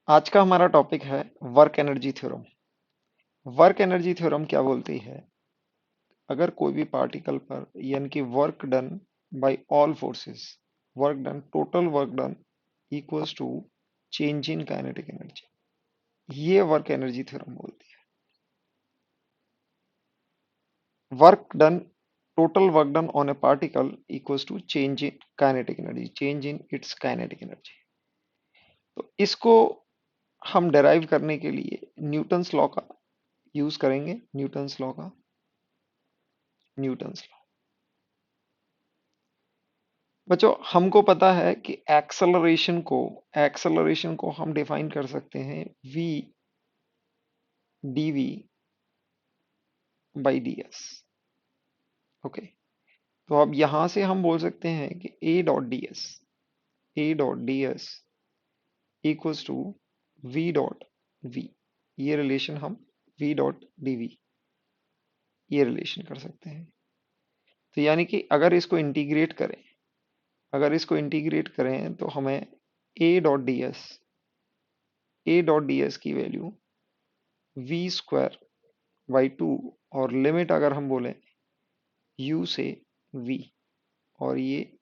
आज का हमारा टॉपिक है work energy theorem. Work energy theorem क्या बोलती है? अगर कोई भी पार्टिकल पर यानी कि work done by all forces, work done, total work done equals to change in kinetic energy, ये वर्क एनर्जी थ्योरम बोलती है। Work done, total work done on a particle equals to change in kinetic energy, change in its kinetic energy. तो इसको हम derive करने के लिए Newton's law का यूज करेंगे। Newton's law. बच्चों, हमको पता है कि एक्सेलरेशन को हम डिफाइन कर सकते हैं v dv by ds। Okay, तो अब यहां से हम बोल सकते हैं कि a dot ds equals to v, ये रिलेशन हम v डॉट dv ये रिलेशन कर सकते हैं। तो यानी कि अगर इसको इंटीग्रेट करें तो हमें a डॉट ds की वैल्यू v स्क्वायर बाई 2, और लिमिट अगर हम बोलें u से v, और ये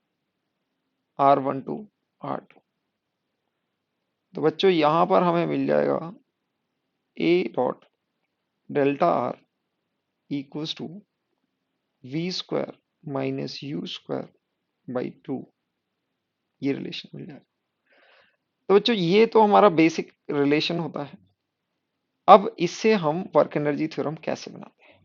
r1 टू r2। तो बच्चों यहां पर हमें मिल जाएगा a dot delta r equals to v square minus u square by 2, ये रिलेशन मिल जाएगा। तो बच्चों ये तो हमारा बेसिक रिलेशन होता है। अब इससे हम वर्क एनर्जी थ्योरम कैसे बनाते हैं?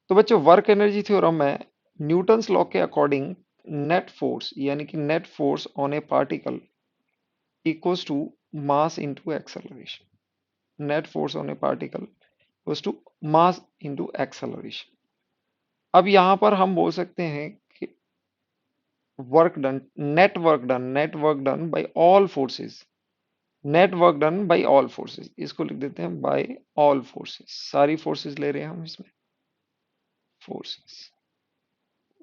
तो बच्चों वर्क एनर्जी थ्योरम में न्यूटन्स लॉ के अकॉर्डिंग नेट फोर्स यानी कि net force on a particle equals to mass into acceleration. Net force on a particle equals to mass into acceleration. अब यहां पर हम बोल सकते हैं कि net work done by all forces, net work done by all forces, इसको लिख देते हैं बाय ऑल फोर्सेस। सारी फोर्सेस ले रहे हैं हम इसमें, forces.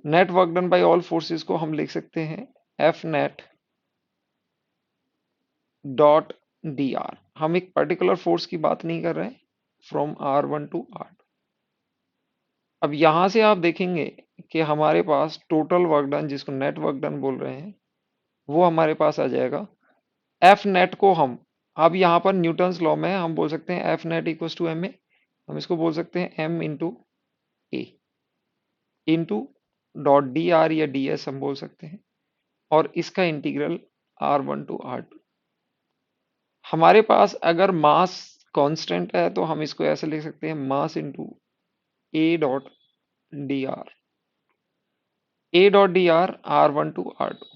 Net work done by all forces को हम लिख सकते हैं F net dot D are. हम एक पर्टिकुलर फोर्स की बात नहीं कर रहे हैं, फ्रॉम R1 टू R2। अब यहां से आप देखेंगे कि हमारे पास टोटल वर्क डन, जिसको नेट वर्क डन बोल रहे हैं, वो हमारे पास आ जाएगा। एफ नेट को अब यहाँ पर न्यूटन्स लॉ में हम बोल सकते हैं F net equal to M A. हम इसको बोल सकते हैं M into A into dot D R या डी एस हम बोल सकते हैं, और इसका इंटीग्रल R1 टू R2। हमारे पास अगर मास कांस्टेंट है तो हम इसको ऐसे लिख सकते हैं mass into A dot D R, R1 to R2।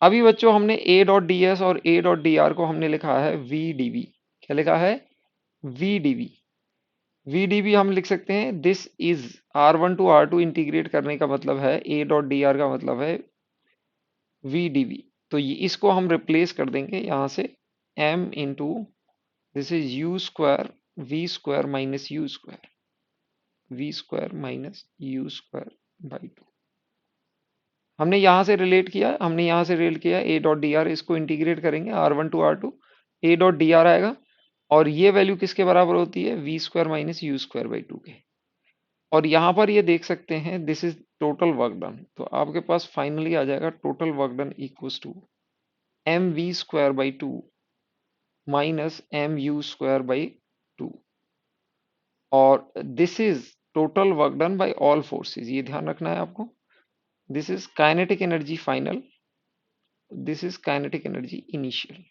अभी बच्चों हमने ए डॉट डी एस और ए डॉट डी आर को हमने लिखा है वी डी वी। क्या लिखा है? V D V. V D V हम लिख सकते हैं this is R1 to R2 integrate करने का मतलब है ए डॉट डी आर का मतलब है वी डी वी। तो ये इसको हम रिप्लेस कर देंगे यहाँ से m into this is U square V square minus U square, by 2। हमने यहाँ से रिलेट किया ए डॉट डी आर, इसको इंटीग्रेट करेंगे R1 to R2, A dot D R आएगा, और ये वैल्यू किसके बराबर होती है? V square minus U square by 2 के। और यहाँ पर ये देख सकते हैं this is total work done. तो आपके पास फाइनली आ जाएगा total work done equals to M V square by 2 minus M U square by 2, और this is total work done by all forces. ये ध्यान रखना है आपको। This is kinetic energy final, this is kinetic energy initial,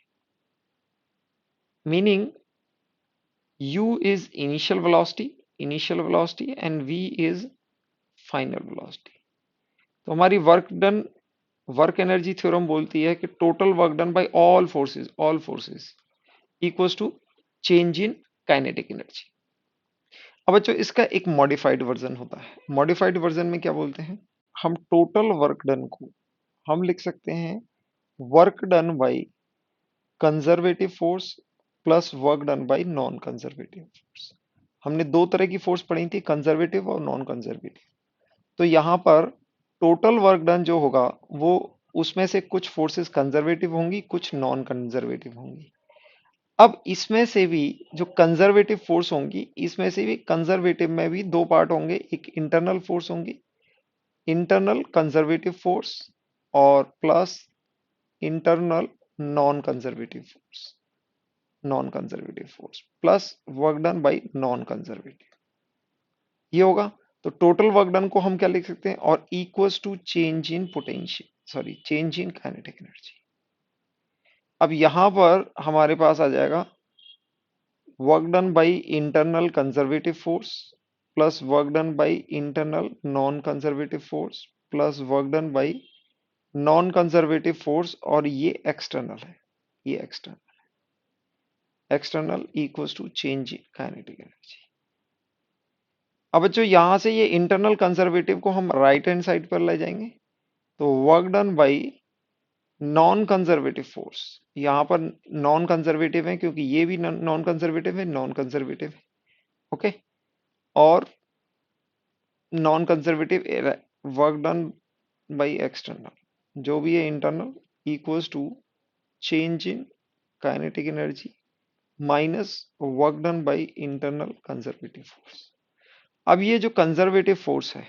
meaning u is initial velocity and v is final velocity. तो हमारी work energy theorem बोलती है कि total work done by all forces equals to change in kinetic energy. अब बच्चों इसका एक modified version होता है। मॉडिफाइड वर्जन में क्या बोलते हैं? हम टोटल वर्क डन को हम लिख सकते हैं work done by conservative force plus work done bye non conservative force. हमने दो तरह की फोर्स पढ़ी थी, कंजर्वेटिव और नॉन कंजर्वेटिव। तो यहाँ पर टोटल वर्क डन जो होगा वो उसमें से कुछ फोर्सेस कंजर्वेटिव होंगी, कुछ नॉन कंजर्वेटिव होंगी। अब इसमें से भी जो कंजर्वेटिव फोर्स होंगी, इसमें से भी कंजर्वेटिव में भी दो पार्ट होंगे, एक इंटरनल फोर्स होंगी, इंटरनल कंजर्वेटिव फोर्स, और plus internal non conservative force plus work done by non conservative, ये होगा। तो टोटल वर्क डन को हम क्या लिख सकते हैं, और equals to change in potential, sorry change in kinetic energy. अब यहां पर हमारे पास आ जाएगा work done by internal conservative force plus work done by internal non conservative force plus work done by non conservative force, और ये external है, ये external equals to change in kinetic energy. अब बच्चों यहां से ये इंटरनल कंजर्वेटिव को हम राइट हैंड साइड पर ले जाएंगे, तो work done by non conservative force, यहां पर नॉन कंजर्वेटिव है क्योंकि ये भी नॉन कंजर्वेटिव है, नॉन कंजर्वेटिव है, ओके। और non conservative work done by external, जो भी है internal, equals to change in kinetic energy minus work done by internal conservative force. अब ये जो कंजर्वेटिव फोर्स है,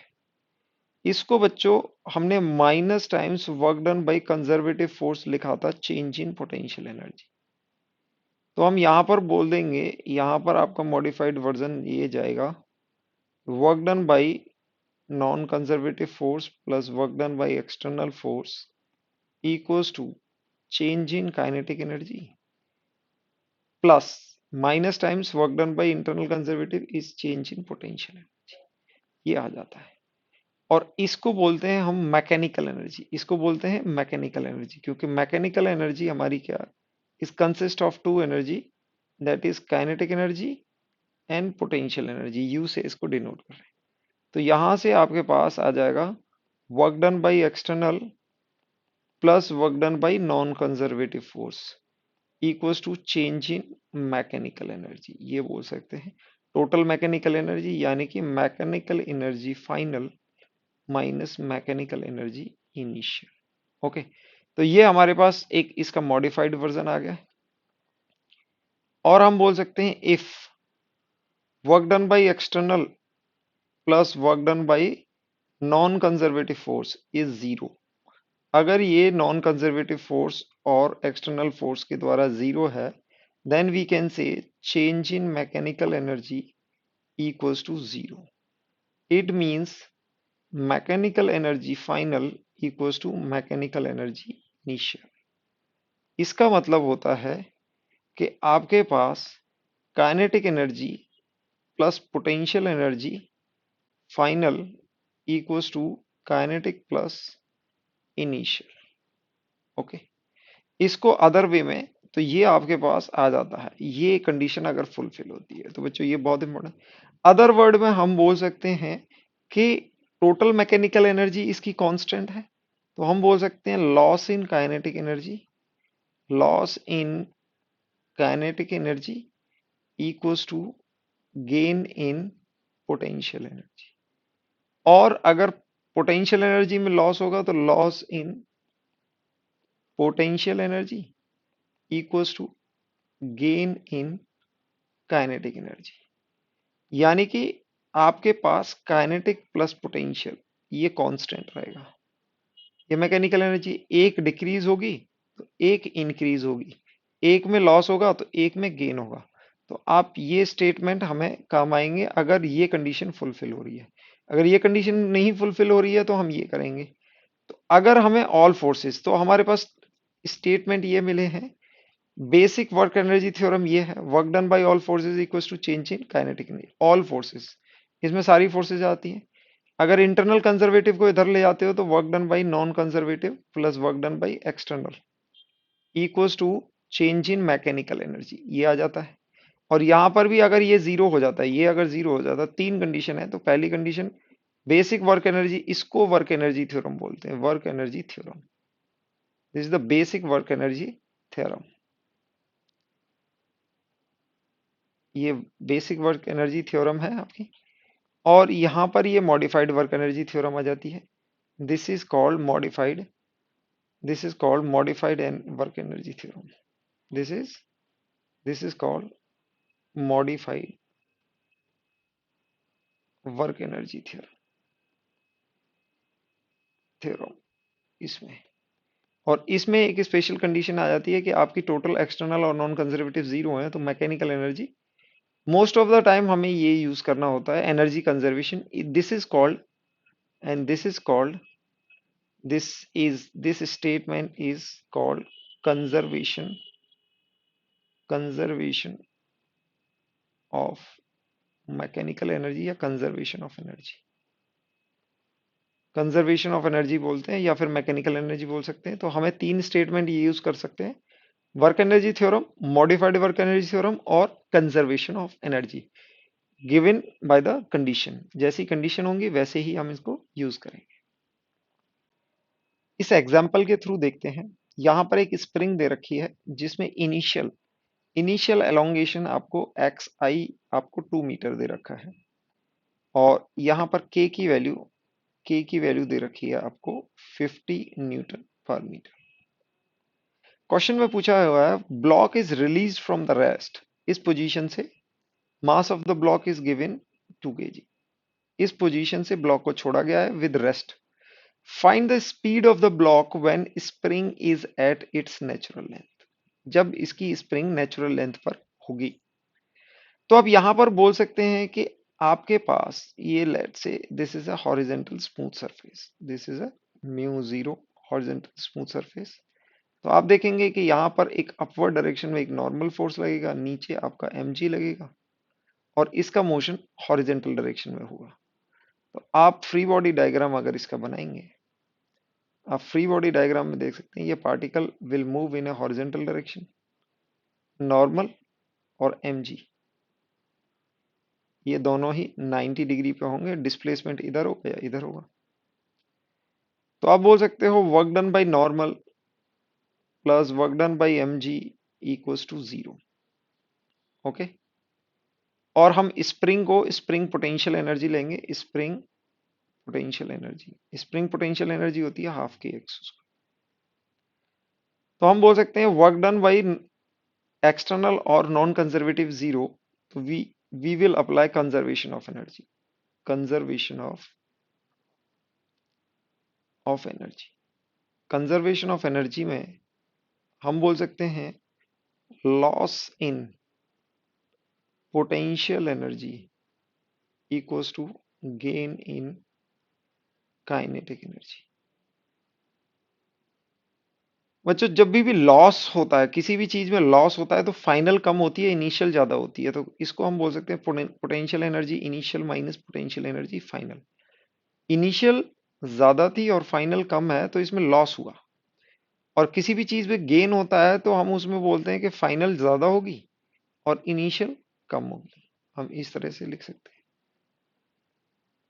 इसको बच्चों हमने minus times work done by conservative force लिखा था चेंज इन पोटेंशियल एनर्जी। तो हम यहां पर बोल देंगे, यहां पर आपका मॉडिफाइड वर्जन ये जाएगा, work done by non conservative force plus work done by external force equals to change in kinetic energy plus minus times work done by internal conservative is change in potential energy, ये आ जाता है। और इसको बोलते हैं हम mechanical energy, इसको बोलते हैं मैकेनिकल एनर्जी, क्योंकि मैकेनिकल एनर्जी हमारी क्या is consist of two energy, that is kinetic energy and potential energy, U से इसको डिनोट कर रहे हैं। तो यहां से आपके पास आ जाएगा work done by external plus work done by non conservative force equals to change in mechanical energy, ये बोल सकते हैं टोटल मैकेनिकल एनर्जी, यानी कि mechanical energy final minus mechanical energy initial, okay. तो ये हमारे पास एक इसका मॉडिफाइड वर्जन आ गया। और हम बोल सकते हैं if work done by external plus work done by non conservative force is zero, अगर ये नॉन कंजर्वेटिव फोर्स और एक्सटर्नल फोर्स के द्वारा जीरो है, then we can say change in mechanical energy equals to zero. It means mechanical energy final equals to mechanical energy initial. इसका मतलब होता है कि आपके पास kinetic energy plus potential energy final equals to kinetic plus initial, okay. इसको other way में, तो ये आपके पास आ जाता है, ये कंडीशन अगर फुलफिल होती है तो बच्चों ये बहुत इंपॉर्टेंट। अदर वर्ड में हम बोल सकते हैं कि टोटल मैकेनिकल एनर्जी इसकी कांस्टेंट है, तो हम बोल सकते हैं loss in kinetic energy, loss in kinetic energy equals to gain in potential energy. और अगर पोटेंशियल एनर्जी में लॉस होगा तो loss in potential energy equals to gain in kinetic energy, यानी कि आपके पास काइनेटिक प्लस पोटेंशियल ये कांस्टेंट रहेगा। ये मैकेनिकल एनर्जी एक डिक्रीज होगी तो एक इंक्रीज होगी, एक में लॉस होगा तो एक में गेन होगा। तो आप ये स्टेटमेंट हमें काम आएंगे अगर ये कंडीशन फुलफिल हो रही है। अगर ये कंडीशन नहीं फुलफिल हो रही है तो हम ये करेंगे। तो अगर हमें ऑल फोर्सेस, तो हमारे पास स्टेटमेंट ये मिले हैं, बेसिक वर्क एनर्जी थ्योरम ये है, work done by all forces equals to change in kinetic energy, all forces, इसमें सारी फोर्सेस आती हैं। अगर इंटरनल कंजर्वेटिव को इधर ले जाते हो तो work done by non conservative plus work done by external equals to change in mechanical energy, ये आ जाता है। और यहां पर भी अगर ये जीरो हो जाता है, ये अगर जीरो हो जाता है, तीन कंडीशन है। तो पहली कंडीशन बेसिक वर्क एनर्जी, इसको वर्क एनर्जी थ्योरम बोलते हैं, work energy theorem, this is the basic work energy theorem, ये बेसिक वर्क एनर्जी थ्योरम है आपकी। और यहां पर ये मॉडिफाइड वर्क एनर्जी थ्योरम आ जाती है, this is called modified, this is called modified and work energy theorem, this is this is called modified work energy theorem इसमें। और इसमें एक स्पेशल कंडीशन आ जाती है कि आपकी टोटल एक्सटर्नल और नॉन कंजर्वेटिव जीरो है, तो mechanical energy most of the time हमें ये यूज करना होता है, energy conservation. This is called and this is called this statement is called conservation of mechanical energy या conservation of energy. Conservation of energy बोलते हैं या फिर मैकेनिकल एनर्जी बोल सकते हैं। तो हमें तीन स्टेटमेंट ये यूज कर सकते हैं, work energy theorem, modified work energy theorem और conservation of energy, given by the condition. जैसी कंडीशन होंगी वैसे ही हम इसको यूज करेंगे। इस एग्जाम्पल के थ्रू देखते हैं। यहां पर एक स्प्रिंग दे रखी है जिसमें इनिशियल एलोंगेशन आपको एक्स आई आपको 2 मीटर दे रखा है, और यहां पर के की वैल्यू दे रखी है आपको 50 न्यूटन पर मीटर। क्वेश्चन में पूछा हुआ है block is release from the rest, इस पोजीशन से mass of the block is given 2 kg। इस पोजीशन से ब्लॉक को छोड़ा गया है with rest. Find the speed of the block when spring is at its natural length, जब इसकी स्प्रिंग नेचुरल लेंथ पर होगी। तो अब यहां पर बोल सकते हैं कि आपके पास ये लेट से this is a horizontal smooth surface, this is a mu zero horizontal smooth surface. तो आप देखेंगे कि यहाँ पर एक अपवर्ड डायरेक्शन में एक नॉर्मल फोर्स लगेगा, नीचे आपका mg लगेगा, और इसका मोशन हॉरिजेंटल डायरेक्शन में होगा। तो आप फ्री बॉडी डायग्राम अगर इसका बनाएंगे, आप फ्री बॉडी डायग्राम में देख सकते हैं ये particle will move in A horizontal direction, normal और mg ये दोनों ही 90 डिग्री पे होंगे, डिस्प्लेसमेंट इधर होगा या इधर होगा। तो आप बोल सकते हो work done by normal plus work done by mg equals to 0। Okay, और हम स्प्रिंग पोटेंशियल एनर्जी लेंगे। स्प्रिंग पोटेंशियल एनर्जी होती है हाफ के एक्स। तो हम बोल सकते हैं वर्क डन बाय एक्सटर्नल और नॉन कंजर्वेटिव जीरो, तो we will apply conservation of energy. Conservation of energy में हम बोल सकते हैं loss in potential energy equals to gain in kinetic energy. बच्चों जब भी लॉस होता है, किसी भी चीज में लॉस होता है, तो फाइनल कम होती है, इनिशियल ज्यादा होती है। तो इसको हम बोल सकते हैं potential energy initial minus potential energy final. Initial ज्यादा थी और फाइनल कम है, तो इसमें लॉस हुआ। और किसी भी चीज में गेन होता है तो हम उसमें बोलते हैं कि फाइनल ज्यादा होगी और इनिशियल कम होगी। हम इस तरह से लिख सकते हैं।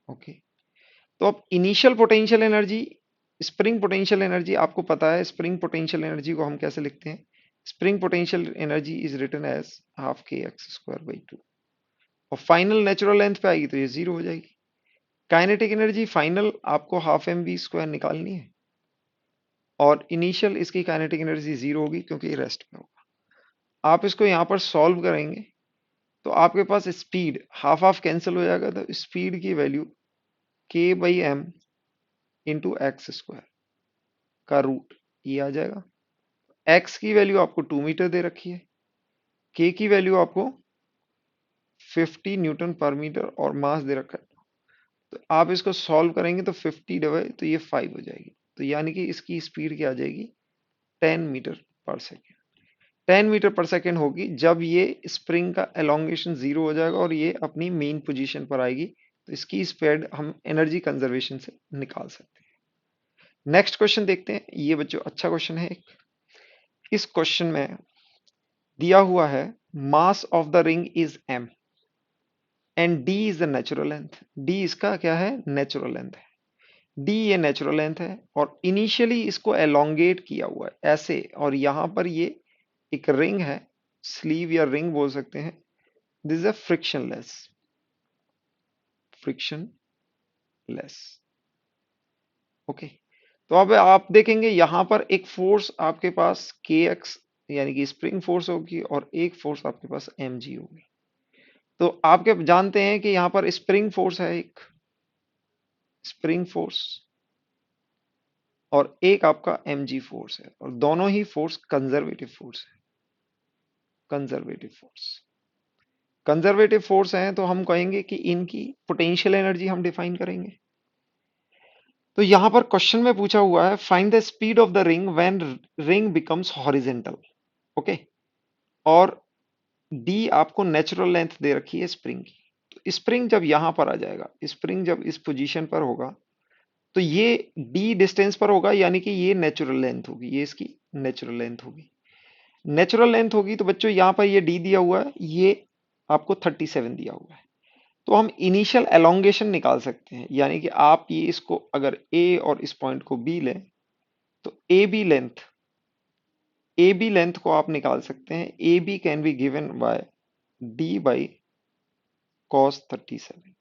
ओके, तो अब initial potential energy, spring potential energy आपको पता है। स्प्रिंग पोटेंशियल एनर्जी को हम कैसे लिखते हैं? Spring potential energy is written as half K X square by 2, और फाइनल नेचुरल लेंथ पे आएगी तो ये 0 हो जाएगी। काइनेटिक एनर्जी फाइनल आपको हाफ एम वी स्क्वायर निकालनी है, और इनिशियल इसकी काइनेटिक एनर्जी 0 होगी क्योंकि ये रेस्ट में होगा। आप इसको यहाँ पर सॉल्व करेंगे तो आपके पास स्पीड हाफ हाफ कैंसिल हो जाएगा, तो स्पीड की value K by M into X square का रूट ये आ जाएगा। एक्स की वैल्यू आपको 2 मीटर दे रखी है, के की वैल्यू आपको 50 न्यूटन पर मीटर और मास दे रखा है। तो आप इसको सॉल्व करेंगे तो 50 डिवाइड तो ये 5 हो जाएगी। तो यानी कि इसकी स्पीड क्या आ जाएगी? 10 मीटर पर सेकेंड। 10 मीटर पर सेकेंड होगी जब ये स्प्रिंग का एलोंगेशन 0 हो जाएगा और ये अपनी मेन पोजीशन पर आएगी। तो इसकी स्पीड हम एनर्जी कंजर्वेशन से निकाल सकते हैं। नेक्स्ट क्वेश्चन देखते हैं। ये बच्चों अच्छा क्वेश्चन है एक। इस क्वेश्चन में दिया हुआ है mass of the ring is m and d is the natural length. d इसका क्या है? नेचुरल लेंथ है। d ये नेचुरल लेंथ है और इनिशियली इसको एलोंगेट किया हुआ है ऐसे, और यहां पर ये एक रिंग है, स्लीव या रिंग बोल सकते हैं। This is a frictionless. Okay, तो अब आप देखेंगे यहां पर एक फोर्स आपके पास के एक्स यानी कि स्प्रिंग फोर्स होगी, और एक फोर्स आपके पास mg होगी। तो आपके जानते हैं कि यहां पर स्प्रिंग फोर्स है, एक स्प्रिंग फोर्स, और एक आपका mg फोर्स है, और दोनों ही फोर्स कंजर्वेटिव फोर्स है। कंजर्वेटिव फोर्स, कंजर्वेटिव फोर्स हैं, तो हम कहेंगे कि इनकी पोटेंशियल एनर्जी हम डिफाइन करेंगे। तो यहां पर क्वेश्चन में पूछा हुआ है, find the speed of the ring when ring becomes horizontal. Okay, और डी आपको नेचुरल लेंथ दे रखी है स्प्रिंग की। तो स्प्रिंग जब यहां पर आ जाएगा, स्प्रिंग जब इस पोजीशन पर होगा, तो ये डी डिस्टेंस पर होगा, यानी कि ये नेचुरल लेंथ होगी, ये इसकी नेचुरल लेंथ होगी। नेचुरल लेंथ होगी तो बच्चों यहां पर ये डी दिया हुआ है, ये आपको 37 दिया हुआ है। तो हम इनिशियल एलोंगेशन निकाल सकते हैं, यानी कि आप ये इसको अगर ए और इस पॉइंट को बी लें, तो ए बी लेंथ को आप निकाल सकते हैं। A B can be given by D by cos 37।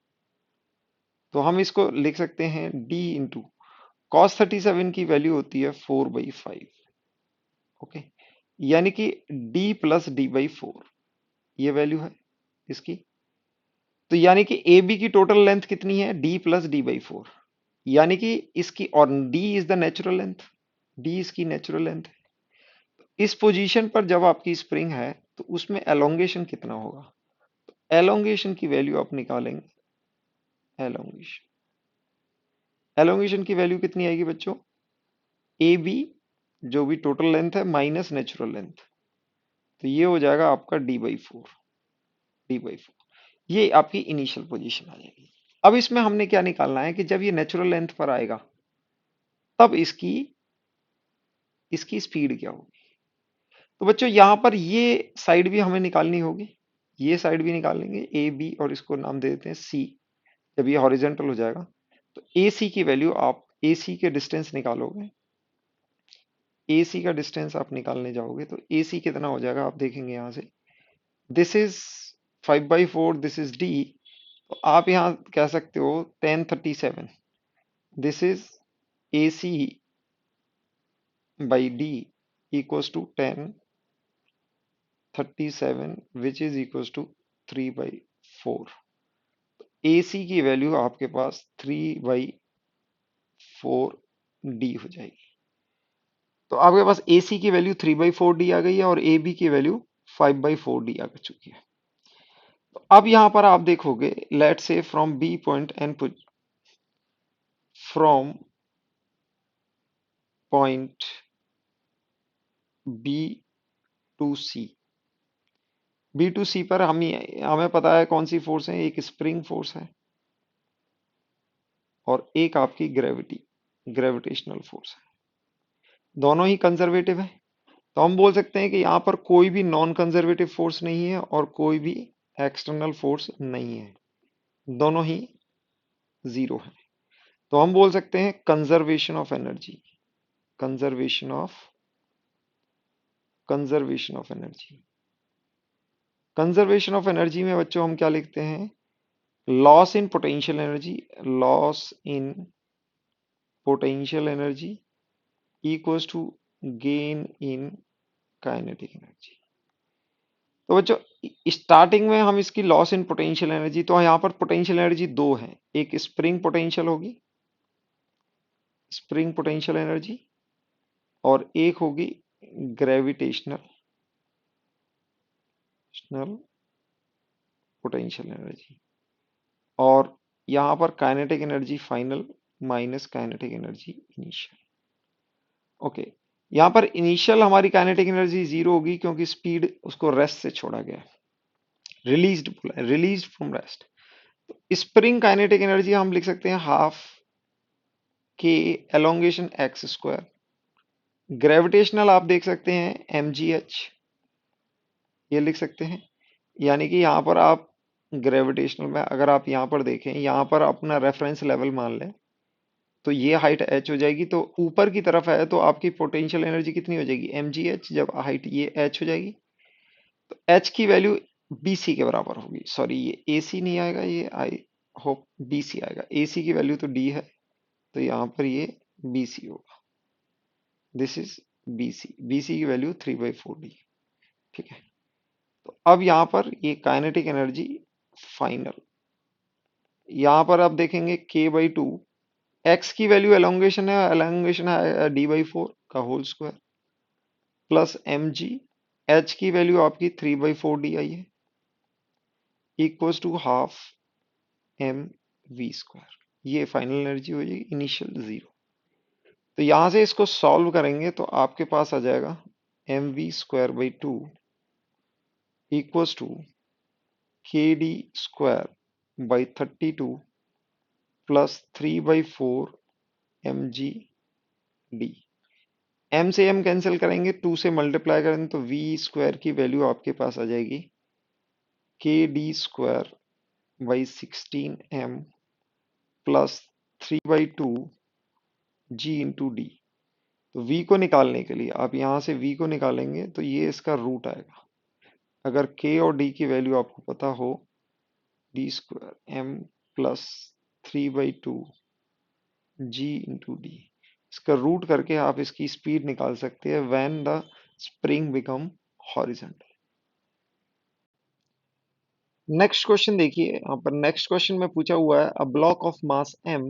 तो हम इसको लिख सकते हैं डी इंटू कॉस 37 की वैल्यू होती है 4/5। ओके, यानी कि डी प्लस डी बाई 4, ये वैल्यू है इसकी। तो यानी कि ए बी की टोटल लेंथ कितनी है, डी प्लस डी बाई 4, यानी कि इसकी, और D is the natural length, D इसकी नेचुरल लेंथ है। इस पोजीशन पर जब आपकी स्प्रिंग है, तो उसमें एलोंगेशन कितना होगा, एलोंगेशन की वैल्यू आप निकालेंगे। एलोंगेशन, एलोंगेशन की वैल्यू कितनी आएगी बच्चों, ए बी जो भी टोटल लेंथ है माइनस नेचुरल लेंथ, तो ये हो जाएगा आपका डी बाई 4। डी बाई 4, ये आपकी इनिशियल पोजीशन आ जाएगी। अब इसमें हमने क्या निकालना है कि जब ये नेचुरल लेंथ पर आएगा, तब इसकी इसकी स्पीड क्या होगी। तो बच्चों यहां पर ये साइड भी हमें निकालनी होगी, ये साइड भी निकाल लेंगे, ए बी, और इसको नाम दे देते हैं सी। जब ये हॉरिजेंटल हो जाएगा, तो ए सी की वैल्यू आप ए सी के डिस्टेंस निकालोगे, ए सी का डिस्टेंस आप निकालने जाओगे, तो ए सी कितना हो जाएगा आप देखेंगे यहां से, this is 5/4, this is D, तो आप यहां कह सकते हो 1037, this is A C by D equals to 1037, which is equals to 3/4। A C की वैल्यू आपके पास 3/4 डी हो जाएगी। तो आपके पास ए सी की वैल्यू 3/4 डी आ गई है, और ए बी की वैल्यू 5/4 डी आ चुकी है। तो अब यहां पर आप देखोगे, let say from B point and from point B to C, B to C पर हमें पता है कौन सी फोर्स है, एक स्प्रिंग फोर्स है, और एक आपकी ग्रेविटेशनल फोर्स है। दोनों ही कंजर्वेटिव है, तो हम बोल सकते हैं कि यहाँ पर कोई भी नॉन कंजर्वेटिव फोर्स नहीं है, और कोई भी एक्सटर्नल फोर्स नहीं है, दोनों ही जीरो है। तो हम बोल सकते हैं conservation of energy, conservation of conservation of energy. Conservation of energy में बच्चों हम क्या लिखते हैं, loss in potential energy, loss in potential energy equals to gain in kinetic energy. तो बच्चों स्टार्टिंग में हम इसकी लॉस इन पोटेंशियल एनर्जी, तो यहाँ पर पोटेंशियल एनर्जी दो है, एक स्प्रिंग पोटेंशियल होगी, स्प्रिंग पोटेंशियल एनर्जी, और एक होगी ग्रेविटेशनल पोटेंशियल एनर्जी, और यहाँ पर kinetic energy final minus kinetic energy initial. Okay, यहाँ पर इनिशियल हमारी काइनेटिक एनर्जी जीरो होगी, क्योंकि स्पीड उसको रेस्ट से छोड़ा गया है, रिलीज्ड बोला है, released from rest. Spring kinetic energy हम लिख सकते हैं हाफ के एलोंगेशन एक्स स्क्वायर। ग्रेविटेशनल आप देख सकते हैं mgh, ये लिख सकते हैं, यानी कि यहाँ पर आप ग्रेविटेशनल में अगर आप यहाँ पर देखें, यहाँ पर अपना रेफरेंस लेवल मान लें, तो ये हाइट h हो जाएगी, तो ऊपर की तरफ है, तो आपकी पोटेंशियल एनर्जी कितनी हो जाएगी mgh, जब हाइट ये h हो जाएगी, तो h की वैल्यू bc के बराबर होगी। सॉरी, ये ac नहीं आएगा, ये आई होप bc आएगा, ac की वैल्यू तो d है, तो यहाँ पर ये bc होगा, दिस इज bc, bc की वैल्यू 3/4 डी। ठीक है। तो अब यहां पर ये काइनेटिक एनर्जी फाइनल, यहां पर आप देखेंगे k/2, एक्स की वैल्यू एलोंगेशन है, एलोंगेशन है d/4 का whole square plus mg, H की वैल्यू आपकी 3/4 di है, equals to half M V square. ये फाइनल एनर्जी हो जाएगी, इनिशियल जीरो। तो यहां से इसको सॉल्व करेंगे तो आपके पास आ जाएगा mv²/2 equals to kd² / 32 plus 3/4 mgd। m से m कैंसिल करेंगे, 2 से मल्टीप्लाई करेंगे तो v स्क्वायर की वैल्यू आपके पास आ जाएगी kd² / 16m plus 3/2 g into D. तो v को निकालने के लिए आप यहां से v को निकालेंगे तो ये इसका रूट आएगा। अगर k और d की वैल्यू आपको पता हो, d² m plus 3/2 g into D, इसका रूट करके आप इसकी स्पीड निकाल सकते हैं when the spring become horizontal. Next question देखिए, यहाँ पर नेक्स्ट क्वेश्चन में पूछा हुआ है a block of mass m,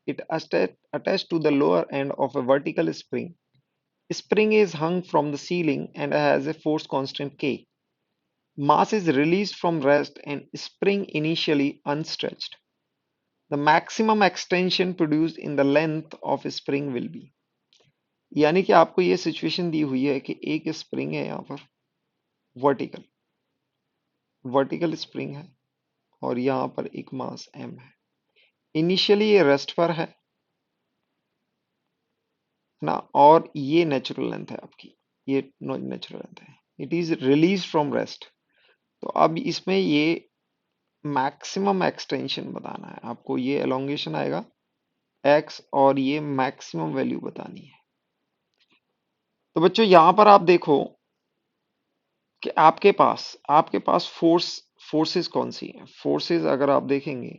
it attached to the lower end of a vertical spring, spring is hung from the ceiling and has a force constant k. Mass is released from rest and spring initially unstretched. The maximum extension produced in the length of spring will be। यानी कि आपको ये situation दी हुई है कि एक spring है यहाँ पर, वर्टिकल वर्टिकल स्प्रिंग है, और यहाँ पर एक मास m है। इनिशियली ये रेस्ट पर है ना, और ये नेचुरल लेंथ है आपकी, ये नेचुरल लेंथ है, it is release from rest. तो अब इसमें ये मैक्सिमम एक्सटेंशन बताना है आपको, ये एलोंगेशन आएगा x और ये मैक्सिमम वैल्यू बतानी है। तो बच्चों यहां पर आप देखो कि आपके पास फोर्सेस कौन सी हैं। फोर्सेस अगर आप देखेंगे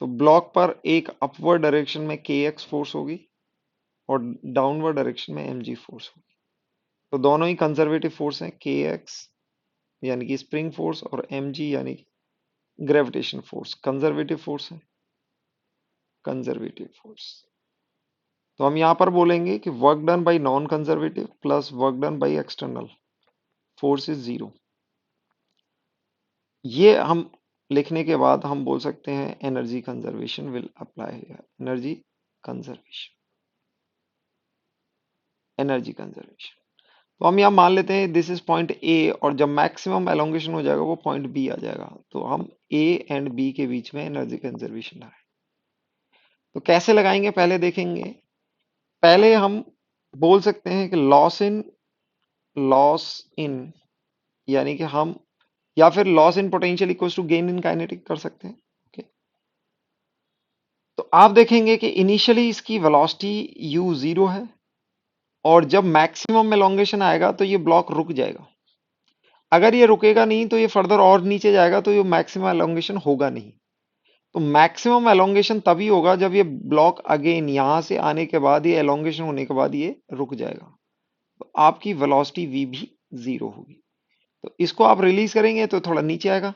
तो ब्लॉक पर एक अपवर्ड डायरेक्शन में kx फोर्स होगी और डाउनवर्ड डायरेक्शन में mg फोर्स होगी। तो दोनों ही कंजर्वेटिव फोर्स हैं, kx यानी कि स्प्रिंग फोर्स और mg यानी कि ग्रेविटेशन फोर्स, कंजर्वेटिव फोर्स है, कंजर्वेटिव फोर्स। तो हम यहां पर बोलेंगे कि work done bye non conservative plus work done by external force is zero. ये हम लिखने के बाद हम बोल सकते हैं energy conservation will apply, energy conservation, energy conservation. तो हम यहाँ मान लेते हैं दिस इज पॉइंट ए, और जब मैक्सिमम एलोंगेशन हो जाएगा वो पॉइंट बी आ जाएगा। तो हम ए एंड बी के बीच में एनर्जी कंजर्वेशन लगाएं। तो कैसे लगाएंगे पहले देखेंगे। पहले हम बोल सकते हैं कि लॉस इन यानी कि हम, या फिर loss in potential equals to gain in kinetic कर सकते हैं। ओके, तो आप देखेंगे कि इनिशियली इसकी वेलोसिटी u जीरो है, और जब मैक्सिमम एलोंगेशन आएगा तो ये ब्लॉक रुक जाएगा। अगर ये रुकेगा नहीं तो ये फर्दर और नीचे जाएगा, तो ये मैक्सिमम एलोंगेशन होगा नहीं। तो मैक्सिमम एलोंगेशन तभी होगा जब ये ब्लॉक अगेन यहां से आने के बाद, ये एलोंगेशन होने के बाद ये रुक जाएगा, तो आपकी वेलोसिटी v भी जीरो होगी। तो इसको आप रिलीज करेंगे तो थोड़ा नीचे आएगा,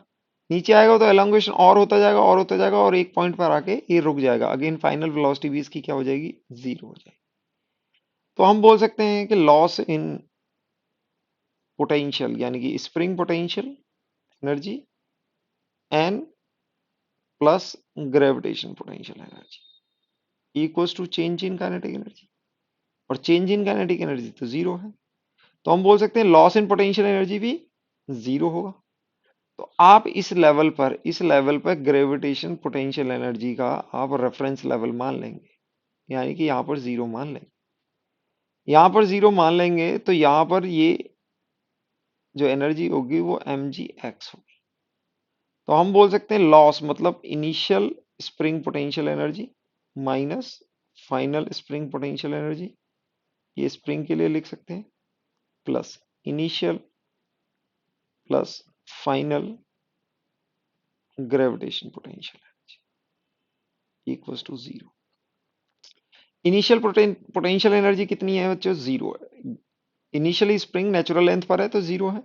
नीचे आएगा तो एलोंगेशन और होता जाएगा और होता जाएगा, और एक पॉइंट पर आके ये रुक जाएगा। अगेन फाइनल वेलोसिटी भी इसकी क्या हो जाएगी, जीरो हो जाएगी। तो हम बोल सकते हैं कि लॉस इन पोटेंशियल यानी कि स्प्रिंग पोटेंशियल एनर्जी एन plus gravitation potential energy equals to change in kinetic energy, और चेंज इन काइनेटिक एनर्जी तो जीरो है। तो हम बोल सकते हैं लॉस इन पोटेंशियल एनर्जी भी जीरो होगा। तो आप इस लेवल पर ग्रेविटेशन पोटेंशियल एनर्जी का आप रेफरेंस लेवल मान लेंगे, यानी कि यहां पर जीरो मान लेंगे। यहां पर जीरो मान लेंगे तो यहां पर ये जो एनर्जी होगी वो mgx होगी। तो हम बोल सकते हैं लॉस मतलब initial spring potential energy minus final spring potential energy, ये स्प्रिंग के लिए लिख सकते हैं, plus initial plus final gravitation potential energy equals to zero. Initial potential energy कितनी है बच्चों, जीरो है। इनिशियली स्प्रिंग नेचुरल लेंथ पर है तो जीरो है।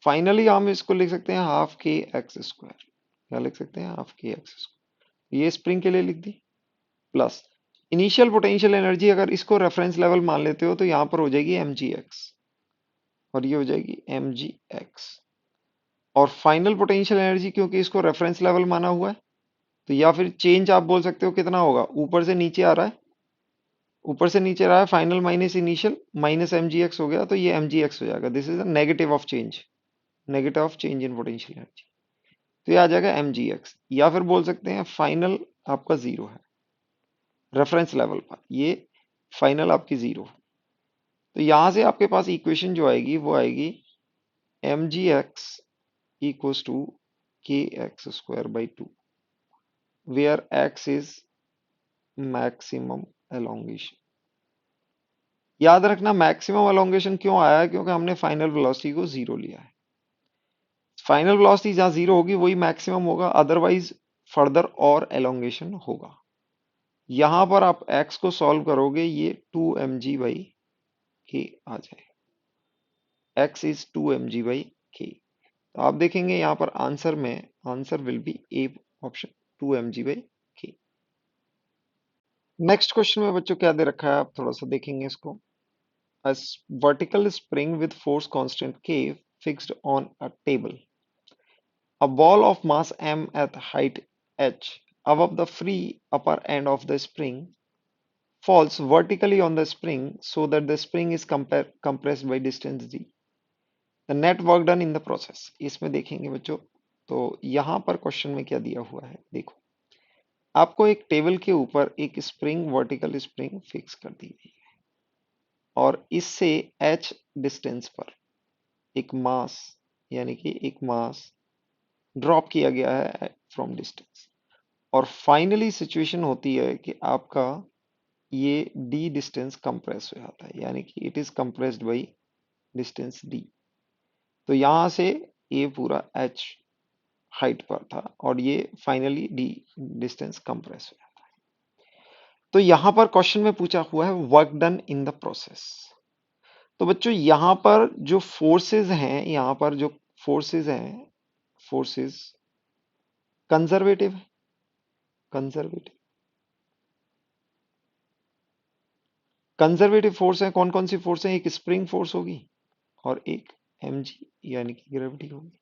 फाइनली हम इसको लिख सकते हैं हाफ के एक्स स्क्वायर। क्या लिख सकते हैं? Half K X square. ये स्प्रिंग के लिए लिख दी। प्लस इनिशियल पोटेंशियल एनर्जी, अगर इसको रेफरेंस लेवल मान लेते हो तो यहां पर हो जाएगी एम जी एक्स, और ये हो जाएगी एम जी एक्स। और फाइनल पोटेंशियल एनर्जी, क्योंकि इसको रेफरेंस लेवल माना हुआ है, तो या फिर चेंज आप बोल सकते हो कितना होगा, ऊपर से नीचे आ रहा है, ऊपर से नीचे रहा है, final minus initial minus M G X हो गया, तो ये एम जी एक्स हो जाएगा। This is the negative of change, negative of change in potential energy. तो ये आ जाएगा एम जी एक्स, या फिर बोल सकते हैं फाइनल आपका जीरो है रेफरेंस लेवल पर, ये फाइनल आपकी जीरो। तो यहां से आपके पास इक्वेशन जो आएगी वो आएगी M G X equals to K X square by two, where X is maximum elongation. याद रखना मैक्सिमम एलोंगेशन क्यों आया है, क्योंकि हमने फाइनल वेलोसिटी को जीरो लिया है। फाइनल वेलोसिटी जहां जीरो होगी वही मैक्सिमम होगा, अदरवाइज फर्दर और एलोंगेशन होगा। यहां पर आप x को सॉल्व करोगे, ये 2 mg बाई के आ जाएगा। x इज 2 mg बाई के। तो आप देखेंगे यहां पर आंसर में, answer will be A option, 2 mg by के। नेक्स्ट क्वेश्चन में बच्चों क्या दे रखा है, आप थोड़ा सा देखेंगे इसको। A vertical spring with force constant K fixed on a table. A ball of mass m at height h above the free upper end of the spring falls vertically on the spring so that the spring is compressed by distance d. The net work done in the process. इसमें देखेंगे बच्चों, तो यहां पर question में क्या दिया हुआ है, देखो आपको एक टेबल के ऊपर एक स्प्रिंग, वर्टिकल स्प्रिंग फिक्स कर दी गई है, और इससे h डिस्टेंस पर एक मास, यानी कि एक मास ड्रॉप किया गया है फ्रॉम डिस्टेंस, और फाइनली सिचुएशन होती है कि आपका ये d डिस्टेंस कंप्रेस हो जाता है, यानी कि it is compressed by distance d। तो यहां से ये पूरा h हाइट पर था, और ये फाइनली d डिस्टेंस कंप्रेस हो जाता है। तो यहां पर क्वेश्चन में पूछा हुआ है work done in the process. तो बच्चों यहां पर जो फोर्सेस हैं, यहां पर जो फोर्सेस हैं, फोर्सेस कंजर्वेटिव है, कंजर्वेटिव कंजर्वेटिव फोर्स है। कौन कौन सी फोर्स है? एक स्प्रिंग फोर्स होगी और एक mg यानी कि ग्रेविटी होगी।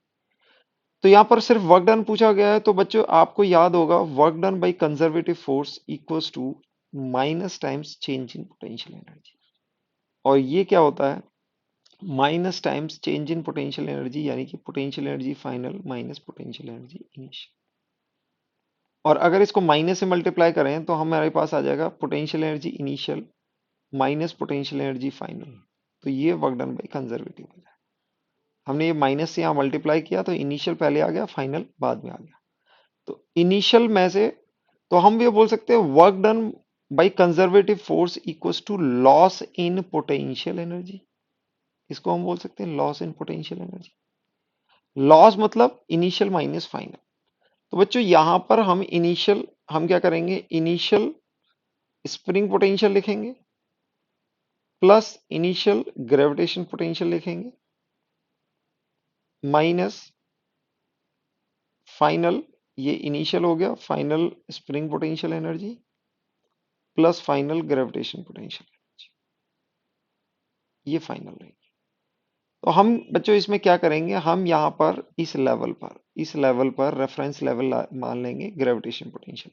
तो यहां पर सिर्फ वर्क डन पूछा गया है, तो बच्चों आपको याद होगा work done by conservative force equals to minus times change in potential energy. और ये क्या होता है? Minus times change in potential energy, यानी कि potential energy final minus potential energy initial. और अगर इसको माइनस से मल्टीप्लाई करें तो हमारे पास आ जाएगा potential energy initial minus potential energy final. तो ये वर्क डन बाय कंजर्वेटिव हो जाएगा। हमने ये माइनस से यहाँ मल्टीप्लाई किया तो इनिशियल पहले आ गया, फाइनल बाद में आ गया। तो इनिशियल में से, तो हम ये बोल सकते हैं work done by conservative force equals to loss in potential energy. इसको हम बोल सकते हैं loss in potential energy. Loss मतलब इनिशियल माइनस फाइनल। तो बच्चों यहां पर हम इनिशियल, हम क्या करेंगे, इनिशियल स्प्रिंग पोटेंशियल लिखेंगे प्लस इनिशियल ग्रेविटेशन पोटेंशियल लिखेंगे माइनस फाइनल, ये इनिशियल हो गया, final spring potential energy plus final gravitation potential energy, ये फाइनल रहेगी। तो हम बच्चों इसमें क्या करेंगे, हम यहाँ पर इस लेवल पर, इस लेवल पर रेफरेंस लेवल मान लेंगे ग्रेविटेशन पोटेंशियल।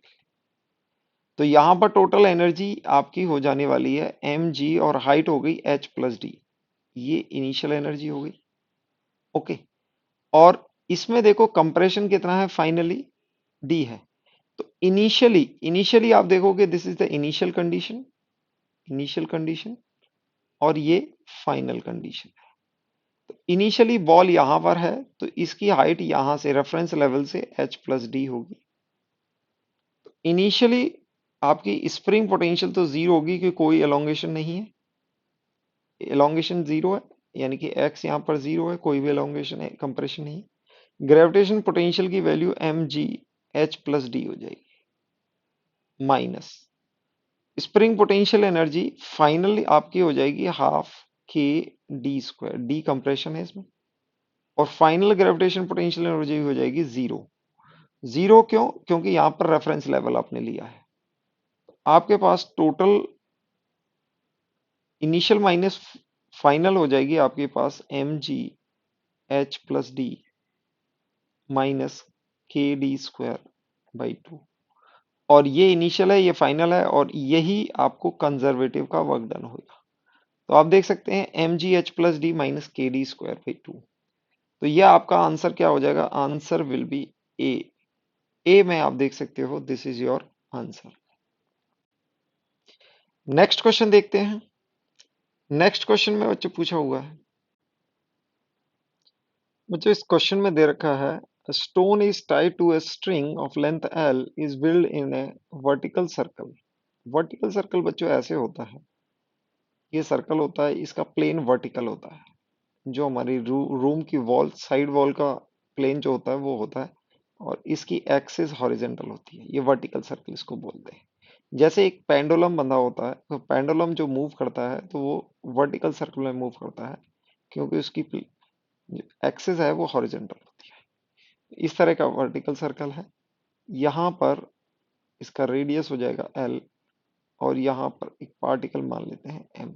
तो यहाँ पर टोटल एनर्जी आपकी हो जाने वाली है एम जी, और हाइट हो गई एच प्लस डी, ये इनिशियल एनर्जी हो गई। ओके, और इसमें देखो कंप्रेशन कितना है, फाइनली डी है। तो इनिशियली, इनिशियली आप देखोगे this is the initial condition, initial condition, और ये फाइनल कंडीशन है। तो इनिशियली बॉल यहां पर है, तो इसकी हाइट यहां से रेफरेंस लेवल से एच प्लस डी होगी। तो इनिशियली आपकी स्प्रिंग पोटेंशियल तो जीरो होगी, क्योंकि कोई एलोंगेशन नहीं है, एलोंगेशन जीरो है, यानी कि एक्स यहाँ पर जीरो है, कोई भी एलोंगेशन है, कंप्रेशन नहीं। ग्रेविटेशन पोटेंशियल की value M G H plus D हो जाएगी, minus spring potential energy finally आपकी हो जाएगी हाफ के डी स्क्वायर, डी कंप्रेशन है इसमें, और फाइनल ग्रेविटेशन पोटेंशियल एनर्जी हो जाएगी जीरो। जीरो क्यों? क्योंकि यहां पर रेफरेंस लेवल आपने लिया है। आपके पास टोटल इनिशियल माइनस फाइनल हो जाएगी आपके पास M G H plus D minus K D square by two. और ये इनिशियल है, ये फाइनल है, और यही आपको कंजर्वेटिव का वर्क डन होगा। तो आप देख सकते हैं M G H plus D minus K D square by two. तो ये आपका आंसर क्या हो जाएगा? Answer will be A. A में आप देख सकते हो this is your answer. Next question देखते हैं। नेक्स्ट क्वेश्चन में बच्चों पूछा हुआ है, बच्चों इस क्वेश्चन में दे रखा है a stone is tied to a string of length L is built in a vertical circle। Vertical circle बच्चों ऐसे होता है, ये सर्कल होता है, इसका प्लेन वर्टिकल होता है। जो हमारी रूम की वॉल, साइड वॉल का प्लेन जो होता है वो होता है, और इसकी एक्सिस हॉरिजेंटल होती है। ये वर्टिकल सर्कल इसको बोलते हैं। जैसे एक पेंडुलम बंधा होता है, तो पेंडुलम जो मूव करता है तो वो वर्टिकल सर्कल में मूव करता है, क्योंकि उसकी एक्सिस है वो हॉरिजेंटल होती है। इस तरह का वर्टिकल सर्कल है। यहाँ पर इसका रेडियस हो जाएगा एल, और यहाँ पर एक पार्टिकल मान लेते हैं एम,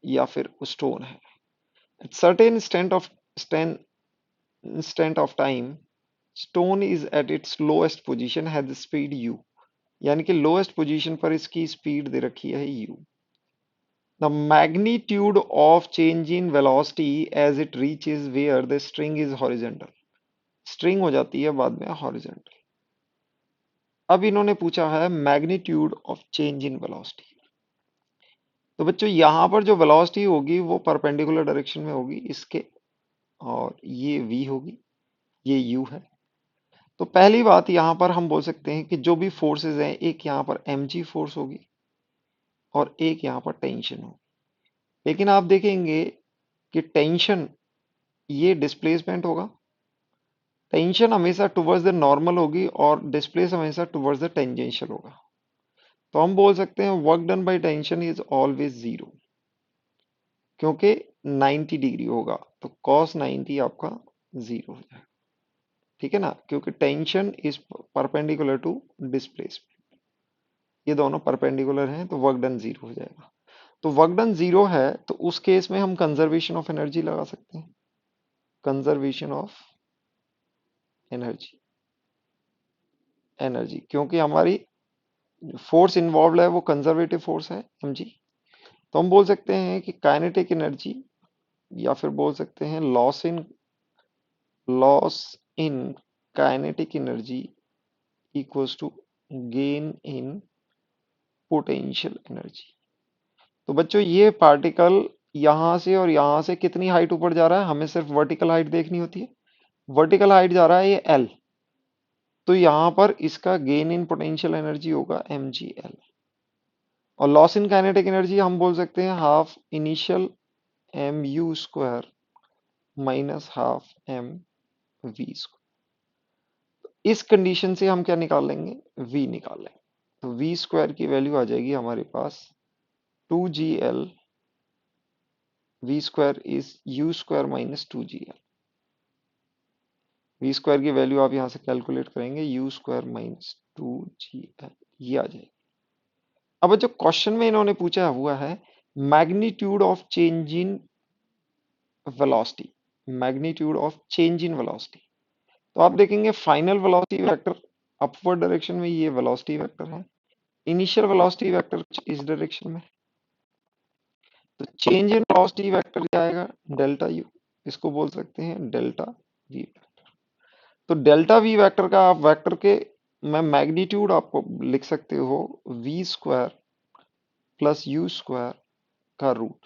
या फिर स्टोन है। At certain instant of time, stone is at its lowest position has the speed u। यानी कि लोएस्ट पोजीशन पर इसकी स्पीड दे रखी है u। The magnitude of change in velocity as it reaches where the string is horizontal। String हो जाती है बाद में हॉरिजेंटल। अब इन्होंने पूछा है magnitude of change in velocity. तो बच्चों यहां पर जो वेलोसिटी होगी वो परपेंडिकुलर डायरेक्शन में होगी इसके, और ये v होगी, ये u है। तो पहली बात यहां पर हम बोल सकते हैं कि जो भी फोर्सेस हैं, एक यहां पर mg फोर्स होगी और एक यहां पर टेंशन होगी। लेकिन आप देखेंगे कि टेंशन ये डिस्प्लेसमेंट होगा, टेंशन हमेशा टुवर्ड्स द नॉर्मल होगी, और डिस्प्लेस हमेशा टुवर्ड्स द टेंजेंशियल होगा। तो हम बोल सकते हैं work done by tension is always zero, क्योंकि 90 डिग्री होगा, तो cos 90 आपका जीरो हो जाएगा। ठीक है ना, क्योंकि tension is perpendicular to displacement, ये दोनों परपेंडिकुलर हैं, तो वर्क डन जीरो हो जाएगा। तो वर्क डन जीरो है, तो उस केस में हम कंजर्वेशन ऑफ एनर्जी लगा सकते हैं। कंजर्वेशन ऑफ एनर्जी, एनर्जी क्योंकि हमारी फोर्स इन्वॉल्व है वो कंजर्वेटिव फोर्स है mg। तो हम बोल सकते हैं कि काइनेटिक एनर्जी, या फिर बोल सकते हैं loss in kinetic energy equals to gain in potential energy. तो बच्चों ये पार्टिकल यहां से और यहां से कितनी हाइट ऊपर जा रहा है, हमें सिर्फ वर्टिकल हाइट देखनी होती है। वर्टिकल हाइट जा रहा है ये एल, तो यहां पर इसका गेन इन पोटेंशियल एनर्जी होगा mgl। और लॉस इन काइनेटिक एनर्जी हम बोल सकते हैं half initial M U square minus half M V square. इस कंडीशन से हम क्या निकाल लेंगे? v निकाल लेंगे। तो v स्क्वायर की वैल्यू आ जाएगी हमारे पास 2gl, V square is U square minus 2gl। V square की वैल्यू आप यहां से कैलकुलेट करेंगे, यू स्क्वायर माइनस 2gl, ये आ जाएगी। अब जो क्वेश्चन में इन्होंने पूछा हुआ है magnitude of change in velocity, magnitude of change in velocity. तो आप देखेंगे final velocity vector upward direction में, ये वेलोसिटी वेक्टर है। इनिशियल वेलोसिटी वेक्टर इस डायरेक्शन में, तो चेंज इन वेलोसिटी वेक्टर क्या आएगा? डेल्टा यू, इसको बोल सकते हैं डेल्टा वी वेक्टर। तो डेल्टा वी वेक्टर का आप वेक्टर के मैं मैग्नीट्यूड आपको लिख सकते हो V square plus U square का रूट,